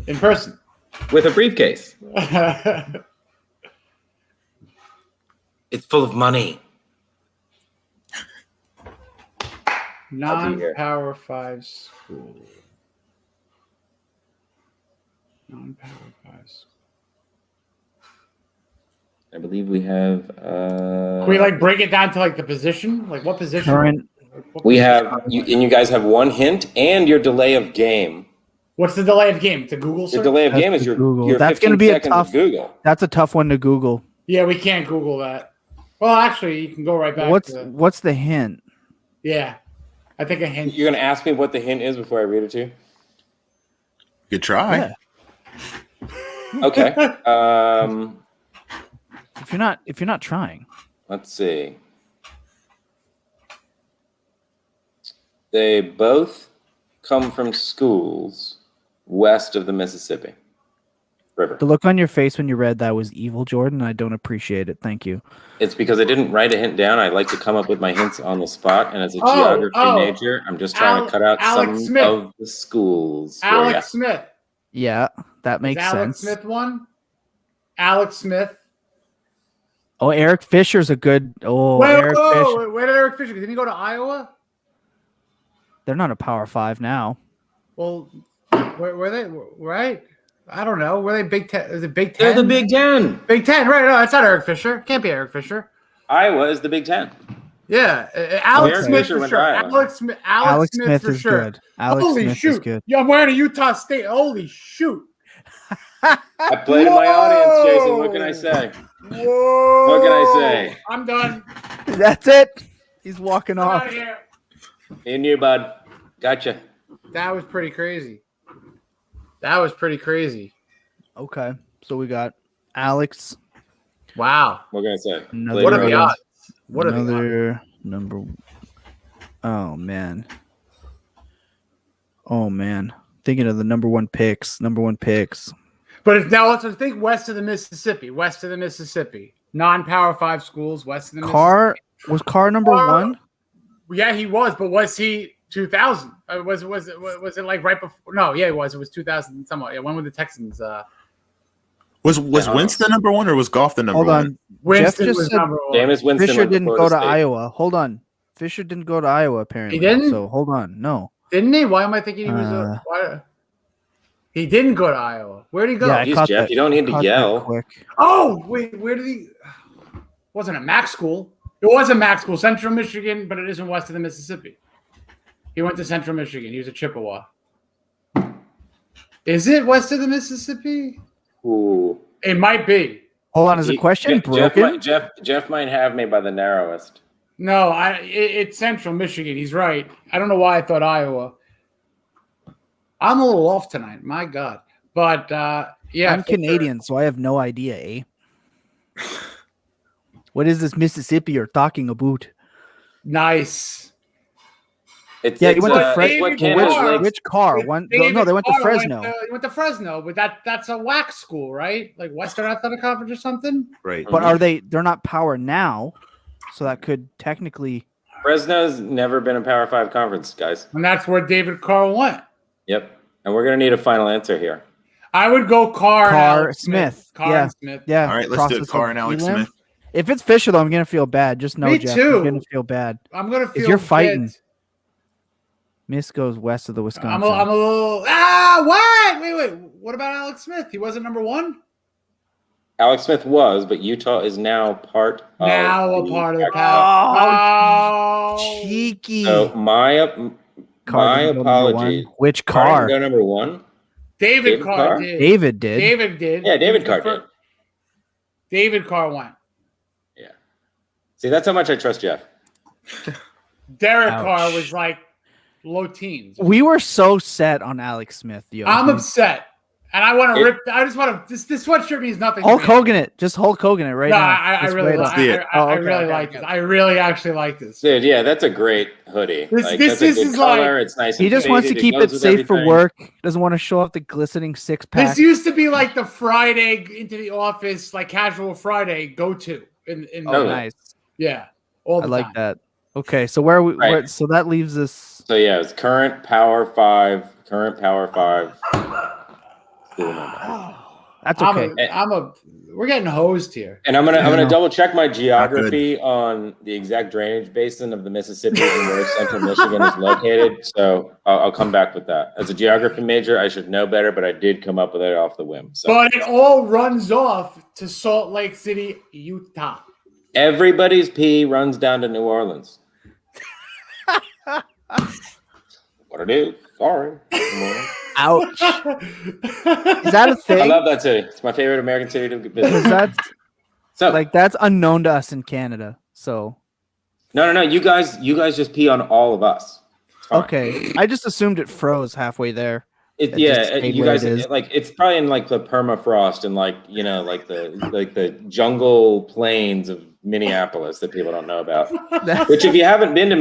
in person. With a briefcase. It's full of money. Non-Power 5 school. Non-Power 5 school. I believe we have. Can we break it down to the position? Like what position? Current. We have you guys have 1 hint and your delay of game. What's the delay of game? To Google The search? delay of That's game is to your Google. your That's 15 gonna be a seconds tough- of Google. That's a tough one to Google. Yeah, we can't Google that. Well, actually, you can go right back. What's the hint? Yeah, I think a hint. You're gonna ask me what the hint is before I read it to you. Good try. Yeah. Okay. If you're not trying. Let's see. They both come from schools west of the Mississippi River. The look on your face when you read that was evil, Jordan. I don't appreciate it. Thank you. It's because I didn't write a hint down. I like to come up with my hints on the spot, and as a geography major, I'm just trying to cut out Alex some Smith. of the schools. for Alex ya. Smith. Yeah, that makes Is Alex sense. Smith one? Alex Smith. Oh, Eric Fisher's a good. Oh, Wait, Eric Fisher. where did Eric Fisher? Didn't he go to Iowa? They're not a Power 5 now. Well, were they right? I don't know. Were they Big Ten? Is it Big They're Ten? the Big Ten. Big Ten, right? No, that's not Eric Fisher. Can't be Eric Fisher. Iowa is the Big Ten. Yeah, Alex Eric Smith Fisher for went to sure. Iowa. Alex Smith for is sure. good. Alex Holy Smith shoot! is good. Yeah, I'm wearing a Utah State. Holy shoot! I played in my audience, Jason. What can I say? Whoa! What can I say? I'm done. That's it. He's walking I'm out off. of here. In you, bud. Gotcha. That was pretty crazy. That was pretty crazy. Okay, so we got Alex. Wow. What can I say? Another- What are the Later. odds? What are the odds? Another number. Oh man. Oh man. Thinking of the number one picks. But it's now let's think west of the Mississippi. Non-Power 5 schools west of the Carr was Carr number Carr- one. Mississippi. Yeah, he was, but was he 2000? Was it like right before? No, yeah, it was. It was 2000 somewhat. Yeah, when were the Texans? Was Wentz the number one or was Goff the number Hold one? on. Winston just was said number one. Jameis Winston Fisher went didn't before go the to state. Iowa. Hold on. Fisher didn't go to Iowa apparently. He didn't? So hold on. No. Didn't he? Why am I thinking he was? Why? He didn't go to Iowa. Where'd he go? Yeah, I Jeez, caught Jeff, that- you don't need to caught that yell. quick. Oh, wait, where did he? Wasn't a Mac school. It was a Mac school, Central Michigan, but it isn't west of the Mississippi. He went to Central Michigan. He was a Chippewa. Is it west of the Mississippi? Ooh. It might be. Hold on. Is the He- question Jeff broken? might- Jeff might have me by the narrowest. No, it's Central Michigan. He's right. I don't know why I thought Iowa. I'm a little off tonight. My God. But yeah. I'm Canadian, so I have no idea, eh? What is this Mississippi you're talking about? Nice. It's, Yeah, it's, he went to David what Carr. Canada's like? Which car? One? No, they went to Carr Fresno. He went to Fresno, but that's a WAC school, right? Like Western Athletic Conference or something. Right. But are they? They're not power now, so that could technically. Fresno's never been a Power 5 conference, guys. And that's where David Carr went. Yep. And we're going to need a final answer here. I would go Carr and Alex Smith. Carr Yeah. and Smith. Yeah. All right, let's do it. process Carr of and Alex Elam. Smith. If it's Fisher, though, I'm gonna feel bad. Just know, Me Jeff, too. I'm gonna feel bad. I'm gonna feel. you're fighting. good. Miss goes west of the Wisconsin. I'm a little. What? Wait. What about Alex Smith? He wasn't number one. Alex Smith was, but Utah is now part of Now a part of the Pac-12. pack. Oh, cheeky. So my Carr didn't go number apologies. one. Which Carr car? didn't go number one. David David Carr Carr? did. David did. David did. Yeah, David Carr did. David Carr went. Yeah. See, that's how much I trust Jeff. Derek Ouch. Carr was like low teens. We were so set on Alex Smith, yo. I'm He's- upset, and I want to It- rip. I just want to. This sweatshirt means nothing. to Hulk me. Hogan it. Just Hulk Hogan it right No, now. I Just really, right like, up. See it. I Okay, really okay, like okay. this. I really actually like this. Dude, yeah, that's a great hoodie. This- Like, this that's a good is color. like- It's nice. He and just wants to faded. keep it goes with safe for everything. work. Doesn't want to show off the glistening six pack. This used to be like the Friday into the office, like casual Friday go to. In Oh, Totally. nice. yeah, all the I like time. that. Okay, so where are we? Right. Where, so that leaves us. So yeah, it's current Power 5 school number. That's okay. We're getting hosed here. And I'm I gonna know. double check my geography on the exact drainage basin of the Mississippi and where Central Michigan is located. So I'll come back with that. As a geography major, I should know better, but I did come up with it off the whim. So But it all runs off to Salt Lake City, Utah. everybody's pee runs down to New Orleans. What I do? Sorry. Ouch. Is that a I thing? love that city. It's my favorite American city to visit. Because that's So like that's unknown to us in Canada. So no. You guys just pee on all of us. It's fine. okay, I just assumed it froze halfway there. It just Yeah, stayed you where guys it is. like it's probably in like the permafrost and like like the jungle plains of Minneapolis that people don't know about. Which, if you haven't been to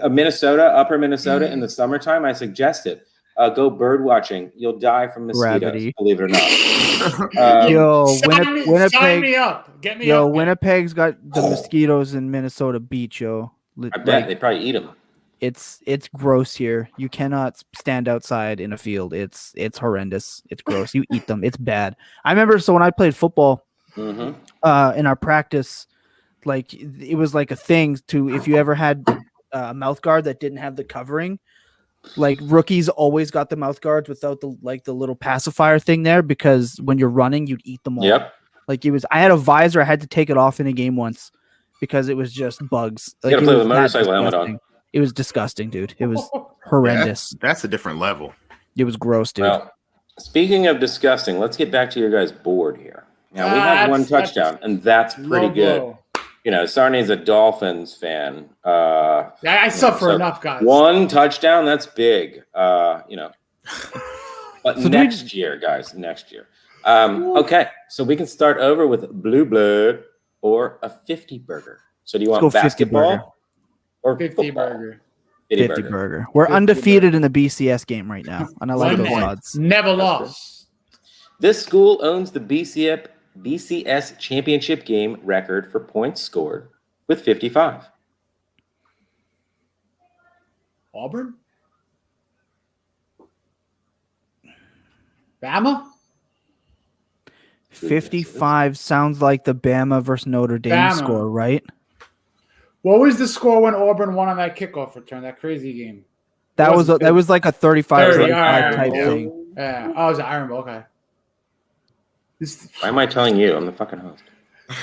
Minnesota, Upper Minnesota in the summertime, I suggest it. Go bird watching. You'll die from mosquitoes, Gravity. believe it or not. Yo, Sign me Winnipeg. up. Get me Yo, up. Winnipeg's got the mosquitoes in Minnesota Beach. Yo, I bet they probably eat them. it's gross here. You cannot stand outside in a field. It's horrendous. It's gross. You eat them. It's bad. I remember. So when I played football, Hmm. in our practice, Like it was like a thing to if you ever had a mouth guard that didn't have the covering. Like rookies always got the mouth guards without the little pacifier thing there because when you're running, you'd eat them all. Yep. Like it was. I had a visor. I had to take it off in a game once because it was just bugs. You Like, gotta it play was with a that motorcycle helmet disgusting. on. It was disgusting, dude. It was Yeah, horrendous. that's a different level. It was gross, dude. Well, speaking of disgusting, let's get back to your guys' board here. Now we have one touchdown, and that's pretty good. You know, Sarni's a Dolphins fan. I suffer enough, guys. One touchdown, that's big. You know, but So next year, guys, next year. Okay, so we can start over with Blue Blood or a 50 burger. So do you want Let's go 50 burger. basketball or 50 football? burger. 50 burger. We're 50 undefeated in the BCS game right now, and I like those odds. Never lost. This school owns the BCS championship game record for points scored with 55. Auburn? Bama? 55 sounds like the Bama versus Notre Dame Bama. score, right? What was the score when Auburn won on that kickoff return, that crazy game? That was like a 35 30, type yeah. thing. Yeah. Oh, it was an Iron Bowl. Okay. Why am I telling you? I'm the fucking host.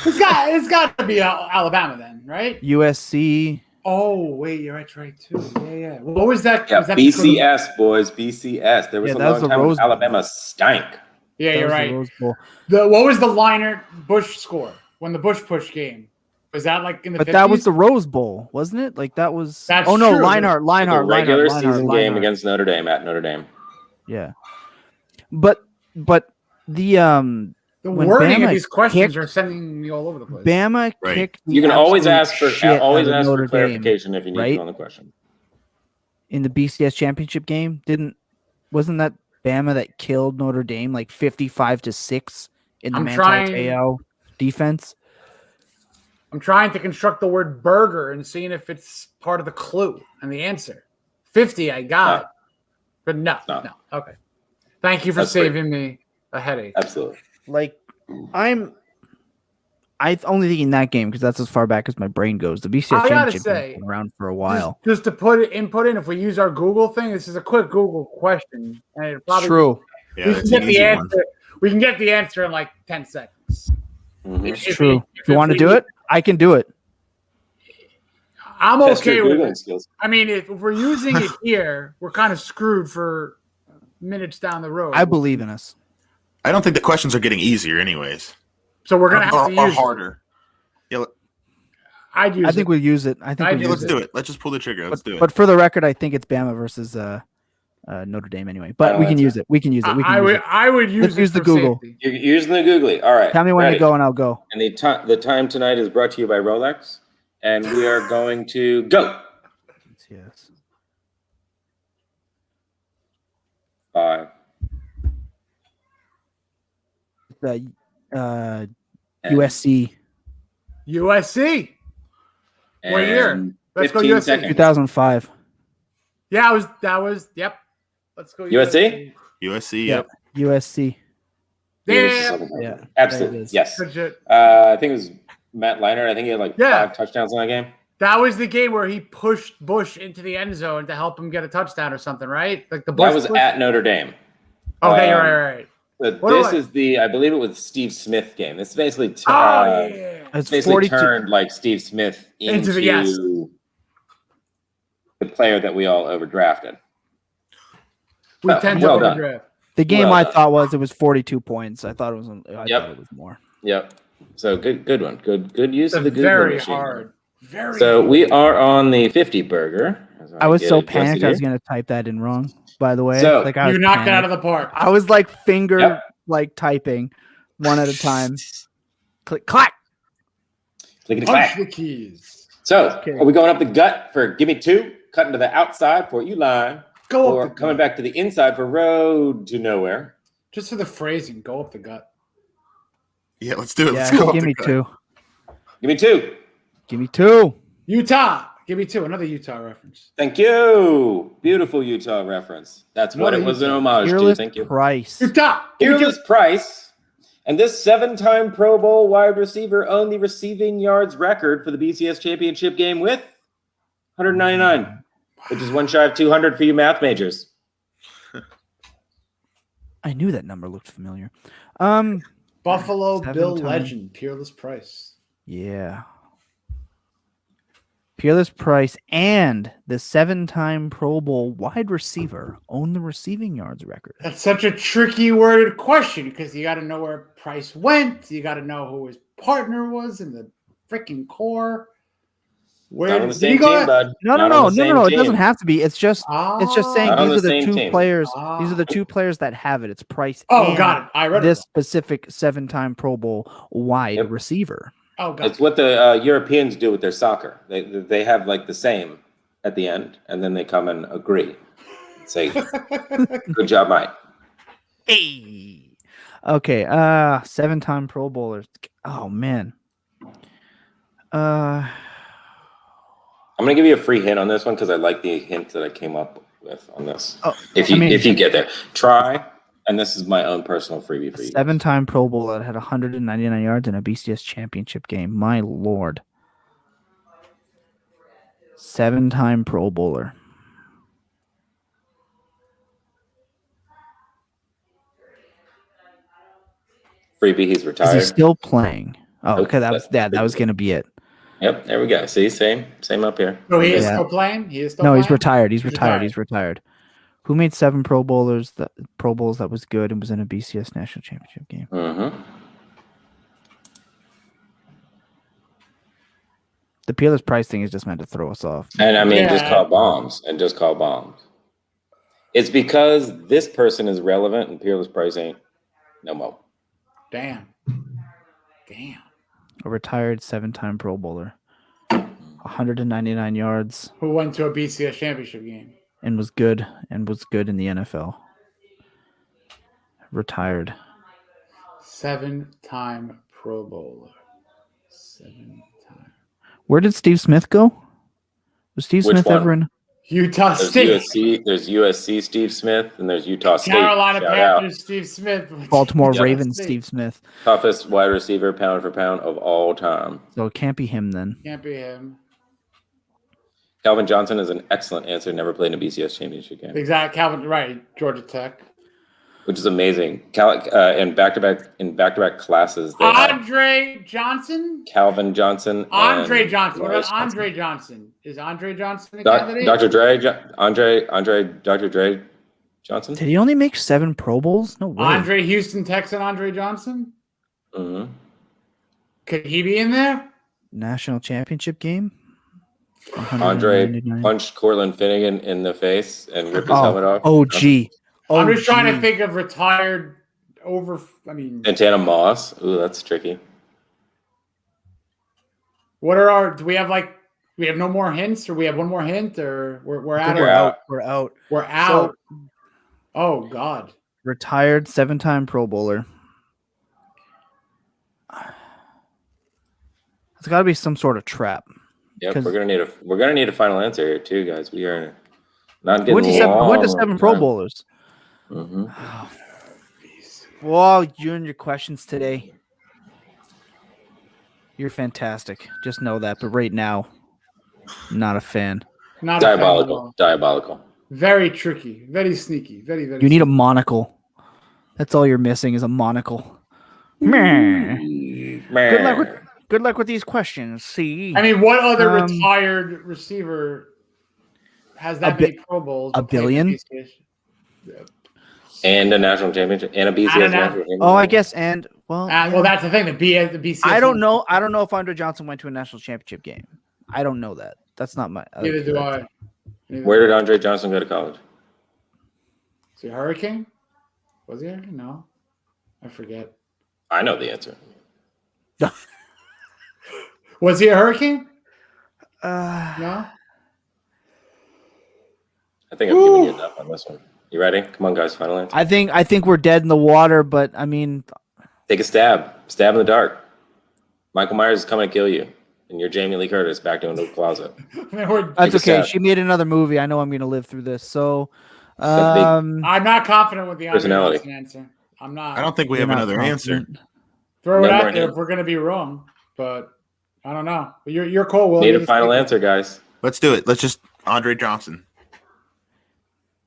It's got to be Alabama then, right? USC. Oh, wait, you're right too. Yeah. What was that? Yeah, was that BCS, boys, BCS. There was a that was long the time when Rose Bowl. Alabama stank. Yeah, That you're was the right. Rose Bowl. What was the Liner Bush score when the Bush push game? Was that like in the But 50s? that was the Rose Bowl, wasn't it? Like that was. That's oh no, true. Linehart. The regular season game against Notre Dame at Notre Dame. Yeah, but the The when wording Bama of these questions kicked- are sending me all over the place. Bama Right. kicked. the You can always ask absolute for shit out of Notre Dame clarification if you need right? to on the question. in the BCS championship game. Wasn't that Bama that killed Notre Dame like 55-6 in the I'm Manti trying- Te'o defense? I'm trying to construct the word burger and seeing if it's part of the clue and the answer. 50, I got. No. But no. Okay. Thank you for That's great. saving me a headache. Absolutely. Like I only think in that game because that's as far back as my brain goes. The BCS I gotta championship say, game's been around for a while. Just to put input in, if we use our Google thing, this is a quick Google question, and it probably True. Yeah, we can it's get an the easy one. answer. We can get the answer in like 10 seconds. Mhm. It's true. If you want to do it, I can do it. I'm Test okay your with Googling it. skills. I mean, if we're using it here, we're kind of screwed for minutes down the road. I believe in us. I don't think the questions are getting easier, anyways. So we're gonna have to or use harder. Yeah, I'd use I think it. we'll use it. I think I'd we'll use use let's it. do it. Let's just pull the trigger. Let's do it. But for the record, I think it's Bama versus Notre Dame anyway. But Oh, we can that's use it. We can use it. We can use it. I would use Let's it use the for Google. safety. You're using the Googly. All right. Tell me when ready. to go and I'll go. And the time tonight is brought to you by Rolex. And we are going to go. Yes. 5. The and- USC USC. What year? and Let's go 15 USC. seconds. 2005. Yeah, that was yep. Let's go USC? USC. Yeah. Yep. USC. Damn. Yeah. Absolutely. There it is. Yes. Good shit. I think it was Matt Leiner. I think he had like Yeah. 5 touchdowns in that game. That was the game where he pushed Bush into the end zone to help him get a touchdown or something, right? Like the Bush. That was push? at Notre Dame. Okay, you're um, right. But What do this I- is the, I believe it was Steve Smith game. This basically, Oh yeah. It's basically 42. turned like Steve Smith into yes. the player that we all overdrafted. We Oh, tend well to done. overdraft. The game Well I done. thought was it was 42 points. I thought it was. I Yep. thought it was more. Yep. So good one. Good use It's of the Google very machine. hard. Very. So hard. we are on the 50 burger. as I was get so it adjusted panicked. I was here. gonna type that in wrong. By the way, So, like I was You knocked it out panicked. of the park. I was like finger Yep. like typing one at a time. Click clack. Clickety Punch clack. the keys. So Okay. are we going up the gut for give me 2, cutting to the outside for you line, Go or up the coming gut. back to the inside for road to nowhere? Just for the phrasing, go up the gut. Yeah, let's do it. Let's Yeah, go. give me 2. Give me 2. Give me 2. Utah. Give me 2. Another Utah reference. Thank you. Beautiful Utah reference. That's what Another it was an Utah. homage to. Fearless Thank you. Price. Utah. Give me 2. Fearless Price. And this 7-time Pro Bowl wide receiver owned the receiving yards record for the BCS championship game with 199, which is one shy of 200 for you math majors. I knew that number looked familiar. Buffalo Bill 7-time. legend, Peerless Price. Yeah. Peerless Price and the 7-time Pro Bowl wide receiver own the receiving yards record. That's such a tricky worded question because you got to know where Price went. You got to know who his partner was in the freaking core. Where Not on the did same he go? team, bud. No. Not on the same It team. doesn't have to be. It's just saying Not on these are the the same two team. players. These are the two players that have it. It's Price. Oh, and got it. I read this it. specific 7-time Pro Bowl wide Yep. receiver. Oh, got It's it. what the Europeans do with their soccer. They have like the same at the end, and then they come and agree. Say, good job, mate. Hey. Okay. 7-time Pro Bowlers. Oh man. I'm gonna give you a free hint on this one because I like the hint that I came up with on this. Oh, if you get there, try. And this is my own personal freebie for you. 7-time Pro Bowler that had 199 yards in a BCS championship game. My lord. 7-time Pro Bowler. Freebie, he's Is retired. he still playing? Oh, Nope, okay. That was gonna be it. Yep, there we go. See, same up here. So he is Yeah. still playing? He is still No, playing? he's retired. He's He's retired. He's retired. Who made 7 Pro Bowls that was good and was in a BCS national championship game? Mm-hmm. The Peerless Price thing is just meant to throw us off. And I mean, just Yeah. call bombs. It's because this person is relevant and Peerless Price ain't no more. Damn. A retired 7-time Pro Bowler. 199 yards Who went to a BCS championship game? and was good in the NFL. Retired. 7-time Pro Bowler. 7-time. Where did Steve Smith go? Was Steve Which Smith one? ever in? Utah There's State. USC Steve Smith, and there's Utah State. Carolina Shout out. Panthers, Steve Smith. Baltimore Utah Ravens State. Steve Smith. Toughest wide receiver pound for pound of all time. So it can't be him then. Can't be him. Calvin Johnson is an excellent answer. Never played in a BCS championship game, Exact. Calvin, right. Georgia Tech. which is amazing. In back-to-back classes, they have Andre Johnson? Calvin Johnson. Andre and Johnson. What Morris about Andre Johnson? Is Andre Johnson a Doc- candidate? Dr. Dre, Dr. Dre Johnson. Did he only make 7 Pro Bowls? No way. Andre Houston Texan Andre Johnson? Mm-hmm. Could he be in there? National championship game? Andre 199. punched Cortland Finnegan in the face and ripped his helmet off. OG. I'm just trying to think of retired Santana Moss. Ooh, that's tricky. what are our? Do we have we have no more hints, or we have one more hint, or we're out? We're out. We're out. We're out. Oh God. Retired 7-time Pro Bowler. It's got to be some sort of trap. Yep, 'Cause- we're gonna need a final answer here too, guys. We are not getting Went to long. 7 Pro Bowlers. Mm-hmm. Well, you and your questions today. You're fantastic. Just know that. But right now, not a fan. Not a fan at Diabolical. all. Diabolical. Very tricky. Very sneaky. Very very. You need a sneaky. monocle. That's all you're missing is a monocle. Meh. Good luck with these questions. See, I mean, what other Um, retired receiver has that many Pro Bowls? a but played billion? PCS? And a national championship and a BCS And a national championship. oh, I guess, and well, Well, that's the thing. The BCS. I don't know. I don't know if Andre Johnson went to a national championship game. I don't know that. That's not my. Neither do I. Neither Where did Andre Johnson go to college? Is he a Hurricane? Was he a Hurricane? No, I forget. I know the answer. Was he a Hurricane? No. I think I'm giving you enough on this one. You ready? Come on, guys. Final answer. I think we're dead in the water, but I mean, Take a stab. Stab in the dark. Michael Myers is coming to kill you, and you're Jamie Lee Curtis back into the closet. We're- that's Take a okay. stab. She made another movie. I know I'm going to live through this. So, That big- I'm not confident with the Andre Personality. Johnson answer. I'm not. I don't think we you're have not another answer. confident. Throw it No out more there hints. if we're gonna be wrong, but I don't know. Your call, Will. Need a final answer, guys. Let's do it. Let's just Andre Johnson.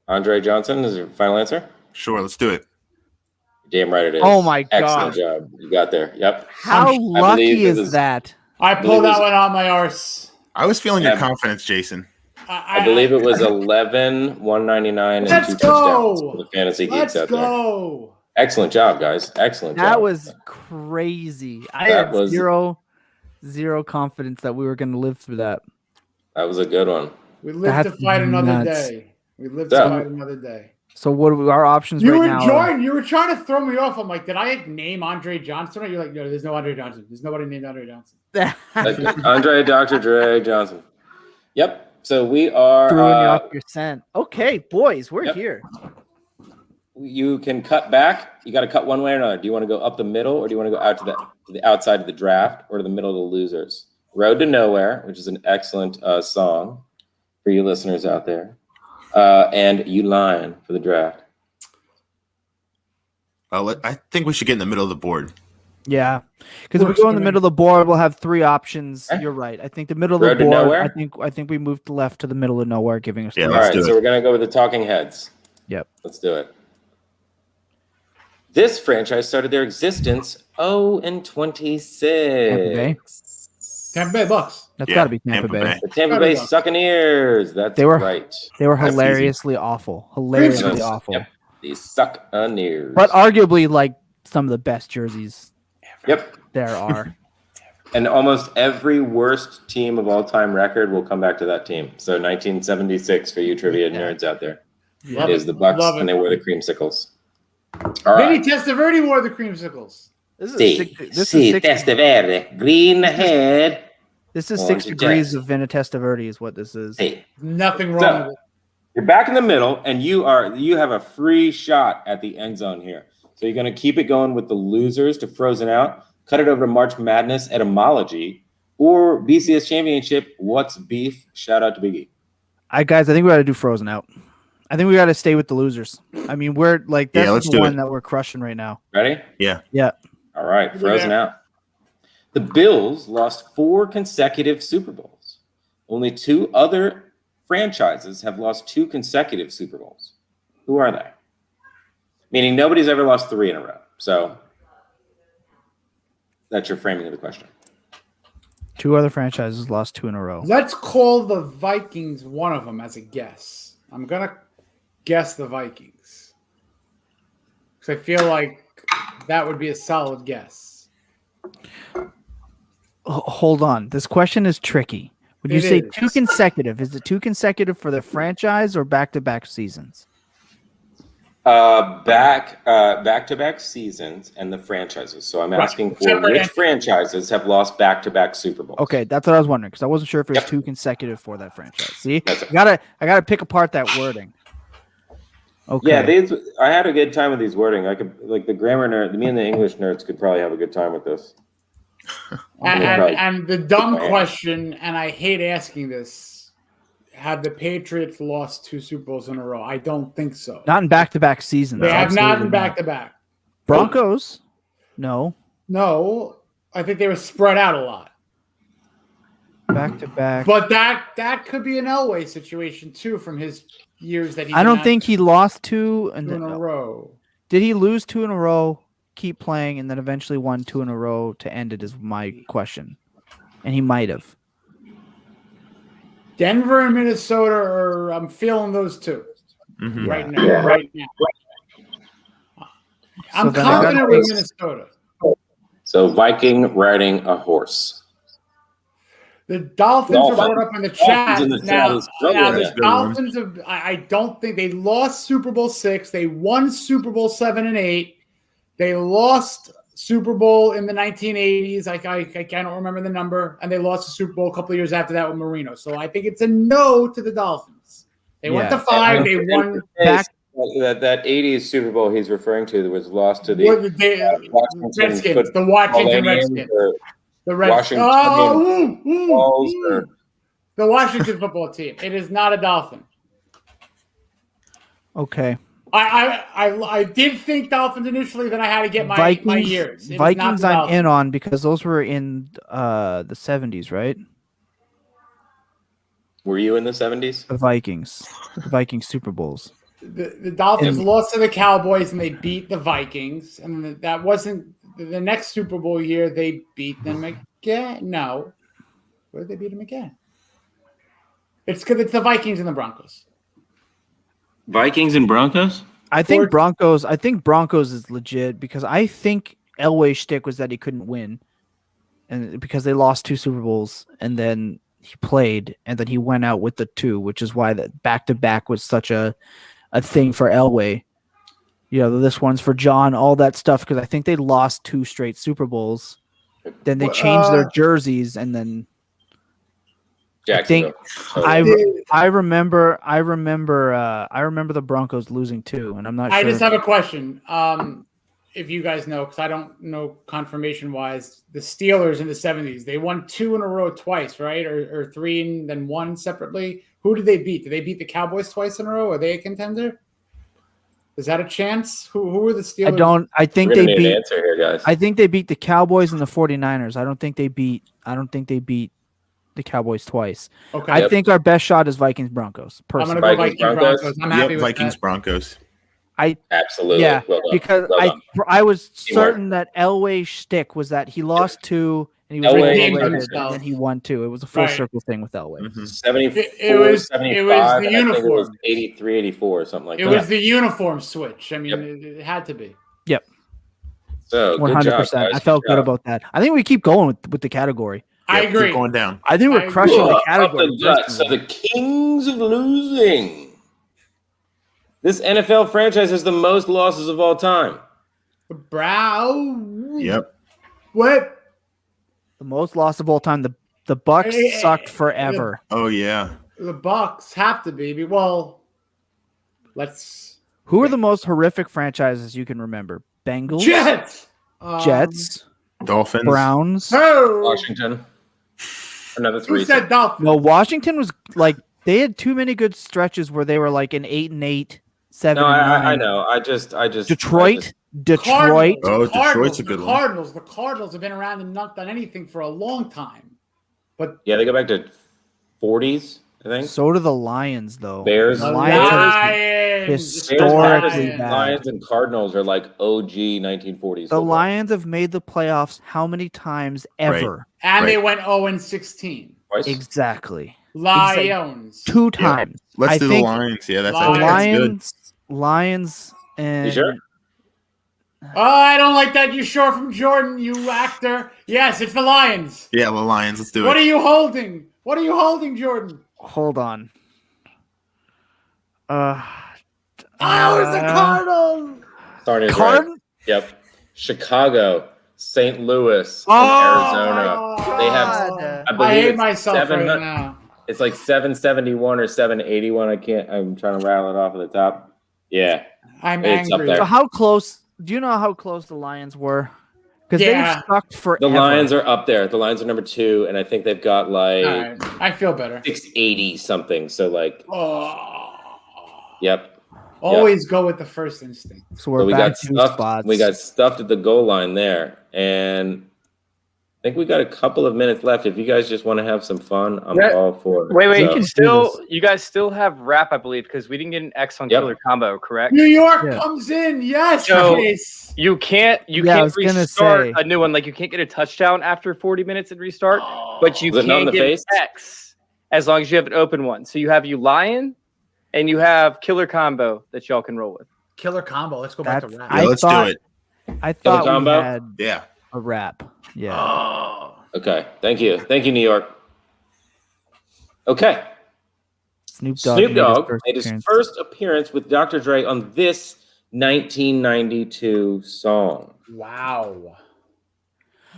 Andre Johnson is your final answer? Sure, let's do it. Damn right it is. Oh my Excellent God. job. You got there. Yep. How I lucky believe it is was- that? I believe pulled it was- that one out my arse. I was feeling your Yeah. confidence, Jason. I believe it was 11, 199, and Let's 2 touchdowns go. for the fantasy Let's geeks out there. go. Excellent job, guys. Excellent job. That was crazy. I That had was- zero confidence that we were going to live through that. That was a good one. We live to That's fight another nuts. day. We live to So- fight another day. So what are our options You right were now? You were trying to throw me off. I'm like, did I name Andre Johnson? You're like, no, there's no Andre Johnson. There's nobody named Andre Johnson. Andre Dr. Dre Johnson. Yep. So we are. Throwing you off your scent. Okay, boys, we're Yep. here. You can cut back. You got to cut one way or another. Do you want to go up the middle, or do you want to go out to the outside of the draft, or to the middle of the losers? Road to Nowhere, which is an excellent song for you listeners out there, and You Lying for the draft. I think we should get in the middle of the board. Yeah, because if we Works go in for the me. middle of the board, we'll have three options. Okay. You're right. I think the middle of Road the to board. nowhere? I think we moved left to the middle of nowhere, giving us. Yeah, three All let's right, do so it. we're gonna go with the Talking Heads. Yep. Let's do it. This franchise started their existence 0-26. Tampa Bay Bucks. That's Yeah, got to be Tampa, Tampa Bay. Bay. The Tampa Gotta Bay be Bucks. Succaneers. That's They were- right. They were That's easy. hilariously awful. Hilariously Creamsicles. awful. Yep. The Succaneers. But arguably, like some of the best jerseys Yep. there are. And almost every worst team of all time record will come back to that team. So 1976 for you trivia nerds out there Love is it. the Bucks, Love it. and they wore the creamsicles. All right. Vinny Testaverde wore the creamsicles. This is See, six, this see, is six, Testaverde, green head. this is Oh, 6 it's a degrees Jets. of Vinny Testaverde is what this is. Hey, Nothing wrong So- with it. you're back in the middle, and you have a free shot at the end zone here. So you're going to keep it going with the losers to Frozen Out, cut it over to March Madness etymology, or BCS Championship. What's beef? Shout out to Biggie. I think we got to do Frozen Out. I think we got to stay with the losers. I mean, we're like Yeah, that's let's the do one it. that we're crushing right now. Ready? Yeah. All right, Frozen Yeah. Out. The Bills lost 4 consecutive Super Bowls. Only 2 other franchises have lost 2 consecutive Super Bowls. Who are they? Meaning nobody's ever lost 3 in a row. So that's your framing of the question. 2 other franchises lost 2 in a row. Let's call the Vikings one of them as a guess. I'm going to guess the Vikings. Because I feel like that would be a solid guess. Hold on. This question is tricky. When you It say is. 2 consecutive, is it 2 consecutive for the franchise or back-to-back seasons? Back-to-back seasons and the franchises. So I'm Right. asking for Separate which entity. franchises have lost back-to-back Super Bowls. Okay, that's what I was wondering because I wasn't sure if it was Yep. 2 consecutive for that franchise. See, That's it. I gotta pick apart that wording. Okay. Yeah, I had a good time with these wording. I could like the grammar nerd. Me and the English nerds could probably have a good time with this. Right. And the dumb Right. question, and I hate asking this, have the Patriots lost 2 Super Bowls in a row? I don't think so. not in back-to-back seasons. They have not Absolutely been back to back. Broncos. No, No, I think they were spread out a lot. back-to-back. But that could be an Elway situation too from his years that he. I did don't not think he lost 2 and do in then, a row. did he lose 2 in a row, keep playing, and then eventually won 2 in a row to end it is my question. And he might have. Denver and Minnesota are. I'm feeling those two Mhm. right now. Right now. I'm then I gotta confident with take- Minnesota. So Viking riding a horse. The Dolphins are Dolphins. brought up in the chat. in the chat Now, is struggling. now That's the a good one. Dolphins have, I don't think they lost Super Bowl 6. They won Super Bowl 7 and 8. They lost Super Bowl in the 1980s. I don't remember the number. And they lost the Super Bowl a couple of years after that with Marino. So I think it's a no to the Dolphins. They went Yeah. to 5. They won. Back- That 80s Super Bowl he's referring to that was lost to the What did they- Washington Redskins. The football Washington aliens Redskins. or The Redskins. Washington Balls or The Washington football team. It is not a Dolphin. Okay. I did think Dolphins initially, then I had to get my years. It was not Vikings the I'm Dolphins. in on because those were in the 70s, right? Were you in the 70s? The Vikings Super Bowls. The Dolphins lost to the Cowboys and they beat the Vikings, and that wasn't the next Super Bowl year. They beat them again. No, where did they beat them again? It's because it's the Vikings and the Broncos. Vikings and Broncos? I think Broncos is legit because I think Elway's shtick was that he couldn't win, and because they lost 2 Super Bowls, and then he played, and then he went out with the 2, which is why that back-to-back was such a thing for Elway. This one's for John, all that stuff, because I think they lost 2 straight Super Bowls. Then they changed their jerseys, and then Jacksonville. I remember the Broncos losing 2, and I'm not sure. I just have a question. If you guys know, because I don't know confirmation-wise, the Steelers in the 70s, they won 2 in a row twice, right? Or 3 and then 1 separately. Who did they beat? Did they beat the Cowboys twice in a row? Are they a contender? Is that a chance? Who were the Steelers? I think they beat. Answer here, guys. I think they beat the Cowboys and the 49ers. I don't think they beat the Cowboys twice. Okay. I think our best shot is Vikings Broncos. Personally. I'm gonna go Vikings Broncos. I'm happy with Vikings that. Broncos. Absolutely. Yeah, well done. because I was certain that Elway's shtick was that he lost 2 and he was overrated, and then he won 2. It was a full circle thing with Elway. 74, it was 75, the and I think it was uniform. 83, 84 or something like that. It was the uniform switch. I mean, it had to be. Yep. So 100%. I felt good about that. I think we keep going with the category. I agree. Keep going down. I think we're crushing the category. So the kings of losing. This NFL franchise has the most losses of all time. Yep. What? The most loss of all time. The Bucks sucked forever. Oh yeah. The Bucks have to be. Well, let's. Who are the most horrific franchises you can remember? Bengals, Jets, Dolphins, Browns, Washington. Another 3. Who said Dolphins? No, Washington was like they had too many good stretches where they were like an 8-8, 7-9. No, I know. I just Detroit. Cardinals. Oh, Detroit's a good one. The Cardinals have been around and not done anything for a long time. But yeah, they go back to 40s, I think. So do the Lions, though. Bears. The Lions historically bad. Lions and Cardinals are like OG 1940s. The Lions have made the playoffs how many times ever? Right. And they went 0-16. Twice? Lions. Exactly. 2 times. Let's do the Lions. Yeah, that's Lions. good. Lions and You sure? Oh, I don't like that. You sure from Jordan, you actor. Yes, it's the Lions. Yeah, the Lions. Let's do it. What are you holding? What are you holding, Jordan? Hold on. It's the Cardinals. Starting is right. Yep. Chicago, St. Louis, and Arizona. They have. I hate myself right now. It's like 771 or 781. I'm trying to rattle it off at the top. Yeah. I'm angry. Up there. So how close? Do you know how close the Lions were? Because they've sucked forever. The Lions are up there. The Lions are number 2, and I think they've got like. All right. I feel better. 680 something. So like. Yep. Always go with the first instinct. So we got spots. We got stuffed at the goal line there, and I think we got a couple of minutes left. If you guys just want to have some fun, I'm all for it. Wait, you guys still have rap, I believe, because we didn't get an X on Killer Combo, correct? New York comes in, yes. So you can't restart a new one. Like you can't get a touchdown after 40 minutes and restart, but you can get an X as long as you have an open one. So you have Lion, and you have Killer Combo that y'all can roll with. Killer Combo. Let's go back to rap. Yeah, let's do it. I thought we had a rap. Yeah. Oh. Okay. Thank you, New York. Okay. Snoop Dogg made his first appearance with Dr. Dre on this 1992 song. Wow.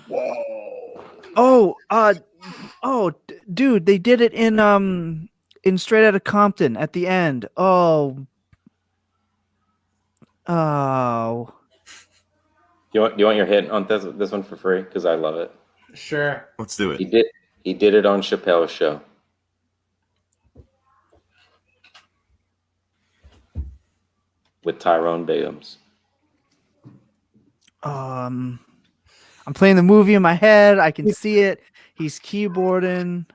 Whoa. Dude, they did it in Straight Outta Compton at the end. Oh. You want your hit on this one for free? Because I love it. Sure. Let's do it. He did it on Chappelle's show. with Tyrone Biggums? I'm playing the movie in my head. I can see it. He's keyboarding.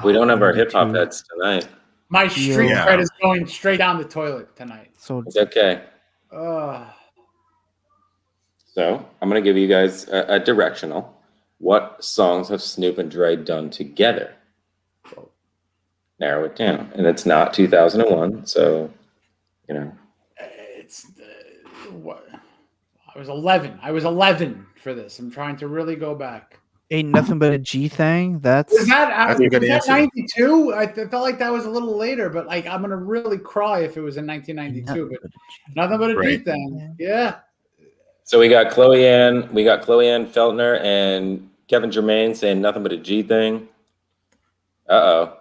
We don't have our hip hop heads tonight. My street cred is going straight down the toilet tonight. So it's okay. So I'm going to give you guys a directional. What songs have Snoop and Dre done together? Narrow it down. And it's not 2001, so, you know. It's what? I was 11. I was 11 for this. I'm trying to really go back. Ain't Nothing But a G Thing. That's was that 92? I felt like that was a little later, but like I'm gonna really cry if it was in 1992. But Nothing But a G Thing. Yeah. So we got Chloe Ann Feltner and Kevin Germain saying Nothing But a G Thing. Uh-oh.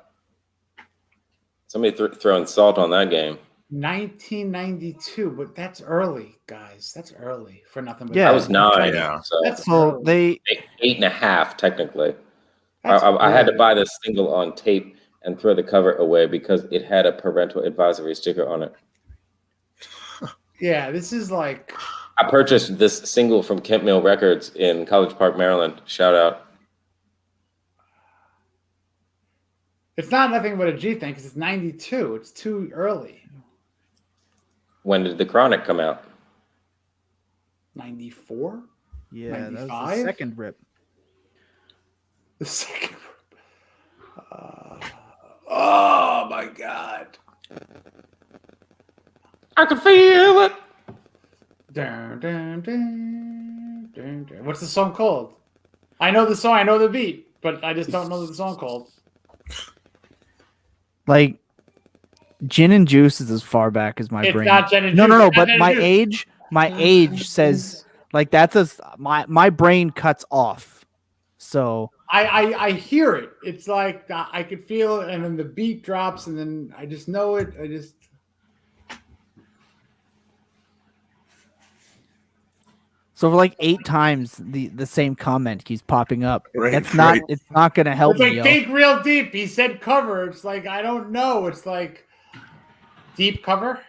Somebody throwing salt on that game. 1992, but that's early, guys. That's early for Nothing But. I was 9. Yeah, so that's they 8.5 technically. I had to buy this single on tape and throw the cover away because it had a parental advisory sticker on it. Yeah, this is like. I purchased this single from Kent Mill Records in College Park, Maryland. Shout out. It's not Nothing But a G Thing because it's 92. It's too early. When did The Chronic come out? 94? Yeah, 95? that was the second rip. The second rip. Oh, my God. I can feel it. Dun, dun, dun, dun, dun. What's the song called? I know the song. I know the beat, but I just don't know the song called. Like, Gin and Juice is as far back as my it's brain. Not Gin and no, Juice. no, no. It's But my age says like that's my brain cuts off. So I hear it. It's like I could feel it, and then the beat drops, and then I just know it. So for like 8 times the same comment keeps popping up. Right, It's not gonna help it's me. Like think real deep. He said cover. It's like I don't know. It's like deep cover.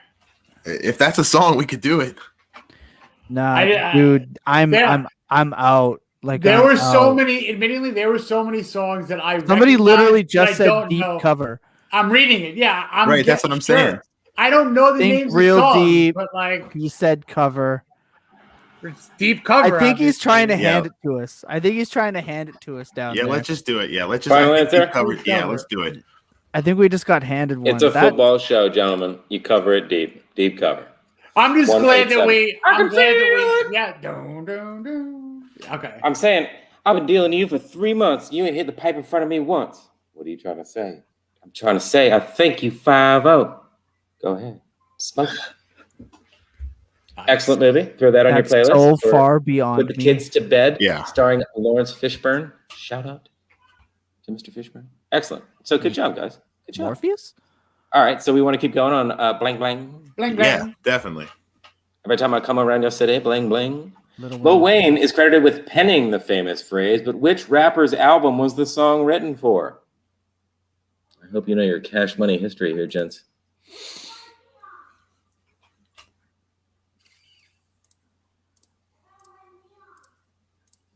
If that's a song, we could do it. Nah, dude, I'm out. Like there were so many. Admittingly, there were so many songs that I. Somebody literally just said deep cover. I'm reading it. Yeah, I'm right. That's what I'm saying. I don't know the names real of songs, deep, but like he said cover. It's deep cover. I think he's trying to hand it to us. I think he's trying to hand it to us down there. Yeah, let's just do it. Yeah, let's just Final answer? deep cover. Yeah, let's do it. I think we just got handed one. It's a football show, gentlemen. You cover it deep. Deep cover. I'm just glad that we. I'm glad that we. Yeah. Dun. Okay. I'm saying I've been dealing to you for 3 months. You ain't hit the pipe in front of me once. What are you trying to say? I'm trying to say I think you 5-0. Go ahead. Smoke. Excellent movie. Throw that on your playlist. So far beyond. Put the kids to bed. Yeah. Starring Lawrence Fishburne. Shout out to Mr. Fishburne. Excellent. So good job, guys. Good job. Morpheus? All right. So we want to keep going on bling bling. Bling bling. Yeah, definitely. Every time I come around your city, bling bling. Lil Wayne is credited with penning the famous phrase, but which rapper's album was the song written for? I hope you know your Cash Money history here, gents.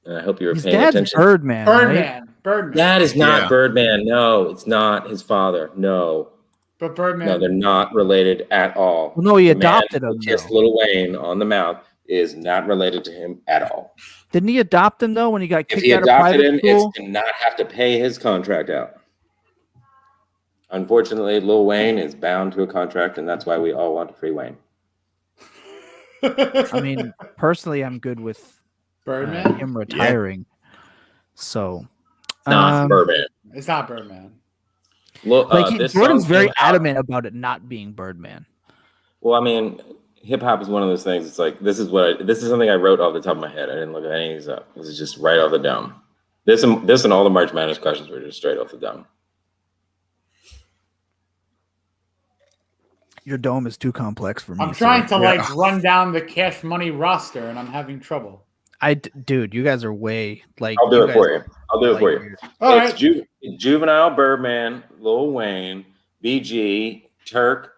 And I hope you were paying attention. Birdman. Birdman. That is not Birdman. No, it's not his father. No. But Birdman. No, they're not related at all. Well, no, he adopted him. Kissed Lil Wayne on the mouth is not related to him at all. Didn't he adopt him though when he got kicked out of private school? If he adopted him, it's to not have to pay his contract out. Unfortunately, Lil Wayne is bound to a contract, and that's why we all want to free Wayne. I mean, personally, I'm good with Birdman him retiring. Yeah. So, not Birdman. It's not Birdman. Jordan's very adamant about it not being Birdman. Well, I mean, hip hop is one of those things. It's like this is something I wrote off the top of my head. I didn't look at any of these up. This is just right off the dome. This and all the March Madness questions were just straight off the dome. Your dome is too complex for me. I'm trying to run down the Cash Money roster, and I'm having trouble. Dude, you guys are way like. I'll do it for you. I'll do it for you. All it's right. Juvenile, Birdman, Lil Wayne, BG, Turk.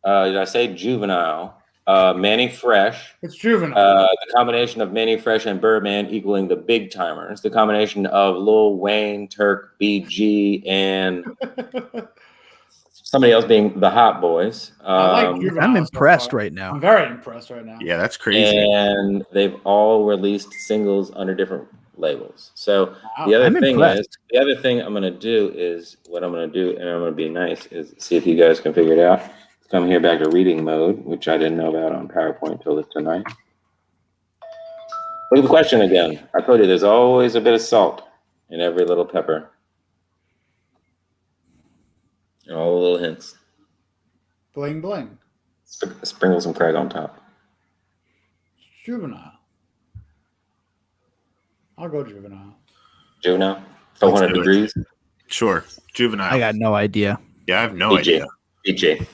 Did I say Juvenile? Manny Fresh. It's Juvenile. The combination of Manny Fresh and Birdman equaling the big timers. The combination of Lil Wayne, Turk, BG, and somebody else being the Hot Boys. I'm impressed right now. I'm very impressed right now. Yeah, that's crazy. And they've all released singles under different labels. So Wow. the other I'm thing impressed. I'm going to do, and I'm going to be nice, is see if you guys can figure it out. Come here back to reading mode, which I didn't know about on PowerPoint until tonight. Look at the question again. I told you there's always a bit of salt in every little pepper. And all the little hints. Bling bling. Sprinkle some Craig on top. Juvenile. I'll go Juvenile. Juvenile? 400 degrees? Sure. Juvenile. I got no idea. Yeah, I have no idea. BJ.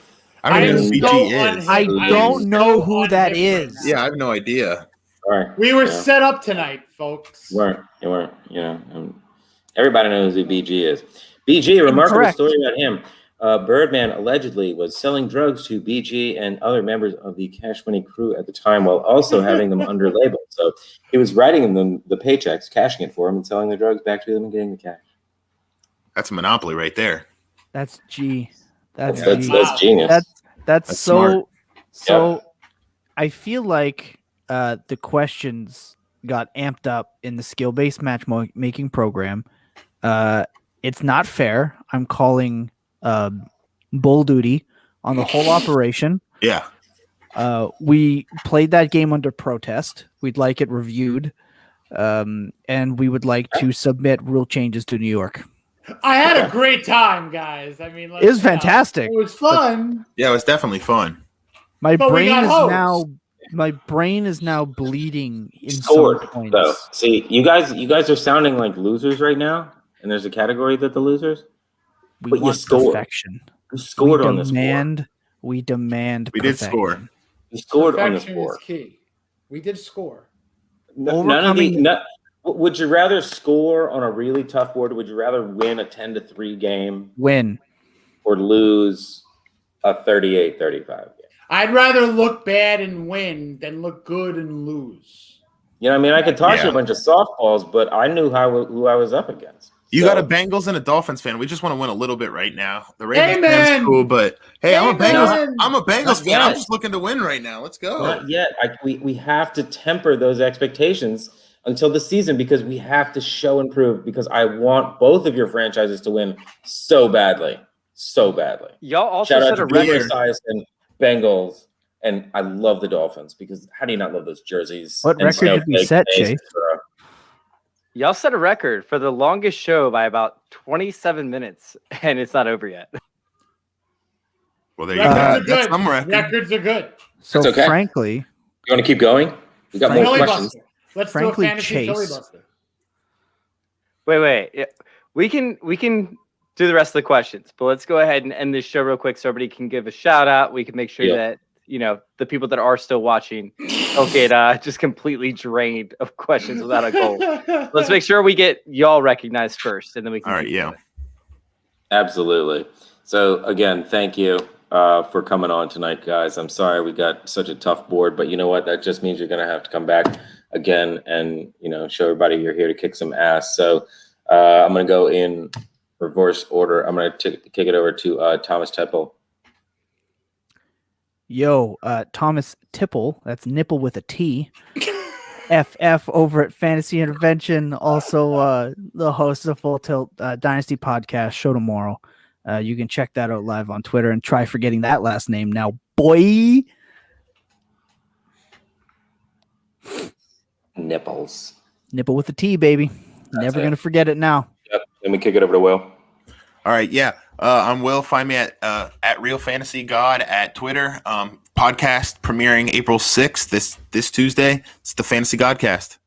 I don't know who BG is. I don't know who that is. Yeah, I have no idea. All right. We were set up tonight, folks. You weren't. Everybody knows who BG is. BG, a remarkable story about him. Birdman allegedly was selling drugs to BG and other members of the Cash Money crew at the time while also having them under label. So he was writing them the paychecks, cashing it for them, and selling the drugs back to them and getting the cash. That's a monopoly right there. That's G. That's genius. That's so smart. So Yeah. I feel like the questions got amped up in the skill-based matchmaking program. It's not fair. I'm calling bull duty on the whole operation. Yeah. We played that game under protest. We'd like it reviewed, and we would like to submit rule changes to New York. I had a great time, guys. I mean, It was fantastic. It was fun. Yeah, it was definitely fun. My But we brain got is now bleeding in Scored, some points. though. See, you guys are sounding like losers right now, and there's a category that the losers. We But you want scored. perfection. You scored on this board. We demand. We did perfection. score. You scored on this Perfection board. is key. We did score. Would you rather score on a really tough board? Or would you rather win a 10-3 game Win. or lose a 38-35 game? I'd rather look bad and win than look good and lose. You know, what I mean, I could toss you Yeah. a bunch of softballs, but I knew who I was up against. You So- got a Bengals and a Dolphins fan. We just want to win a little bit right now. The Ravens Amen. fan's cool, but hey, I'm a Bengals Not fan. I'm yet. just looking to win right now. Let's go. Not yet. We have to temper those expectations until the season because we have to show and prove because I want both of your franchises to win so badly. So badly. Y'all also Shout out set to a record. Bears and Bengals. And I love the Dolphins because how do you not love those jerseys? What and record did we snowflake set, faces, Chase? bro? Y'all set a record for the longest show by about 27 minutes, and it's not over yet. Well, there you Records are go. good. That's some record. Records are good. So It's okay. frankly, You want to keep going? We got more questions. Filibuster. Let's Frankly, do a fantasy Chase. filibuster. Wait. Yeah, we can do the rest of the questions, but let's go ahead and end this show real quick so everybody can give a shout out. We can make sure that the people that are still watching don't get just completely drained of questions without a goal. Let's make sure we get y'all recognized first, and then we can. All right, yeah. Absolutely. So again, thank you for coming on tonight, guys. I'm sorry we got such a tough board, but you know what? That just means you're going to have to come back again and show everybody you're here to kick some ass. So I'm going to go in reverse order. I'm going to kick it over to Thomas Teppel. Yo, Thomas Tipple, that's nipple with a T. FF over at Fantasy Intervention, also the host of Full Tilt Dynasty podcast show tomorrow. You can check that out live on Twitter and try forgetting that last name now, boy. Nipples. Nipple with a T, baby. Never going to forget it now. Yep. Let me kick it over to Will. All right, yeah. I'm Will. Find me at Real Fantasy God at Twitter. Podcast premiering April 6th, this Tuesday. It's the Fantasy Godcast.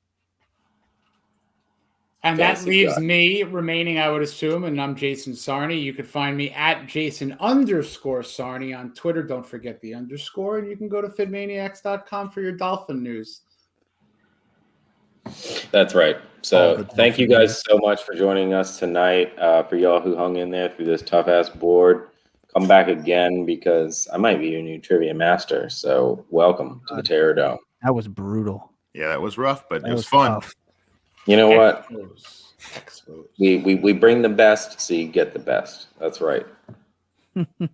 And that leaves me remaining, I would assume, and I'm Jason Sarney. You could find me at Jason_Sarney on Twitter. Don't forget the underscore. And you can go to fitmaniacs.com for your Dolphin news. That's right. So thank you guys so much for joining us tonight. For y'all who hung in there through this tough ass board, come back again because I might be your new trivia master. So welcome to the Terror Dome. That was brutal. Yeah, that was rough, but it was fun. Tough. You know what? We bring the best so you get the best. That's right.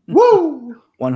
Woo! 100.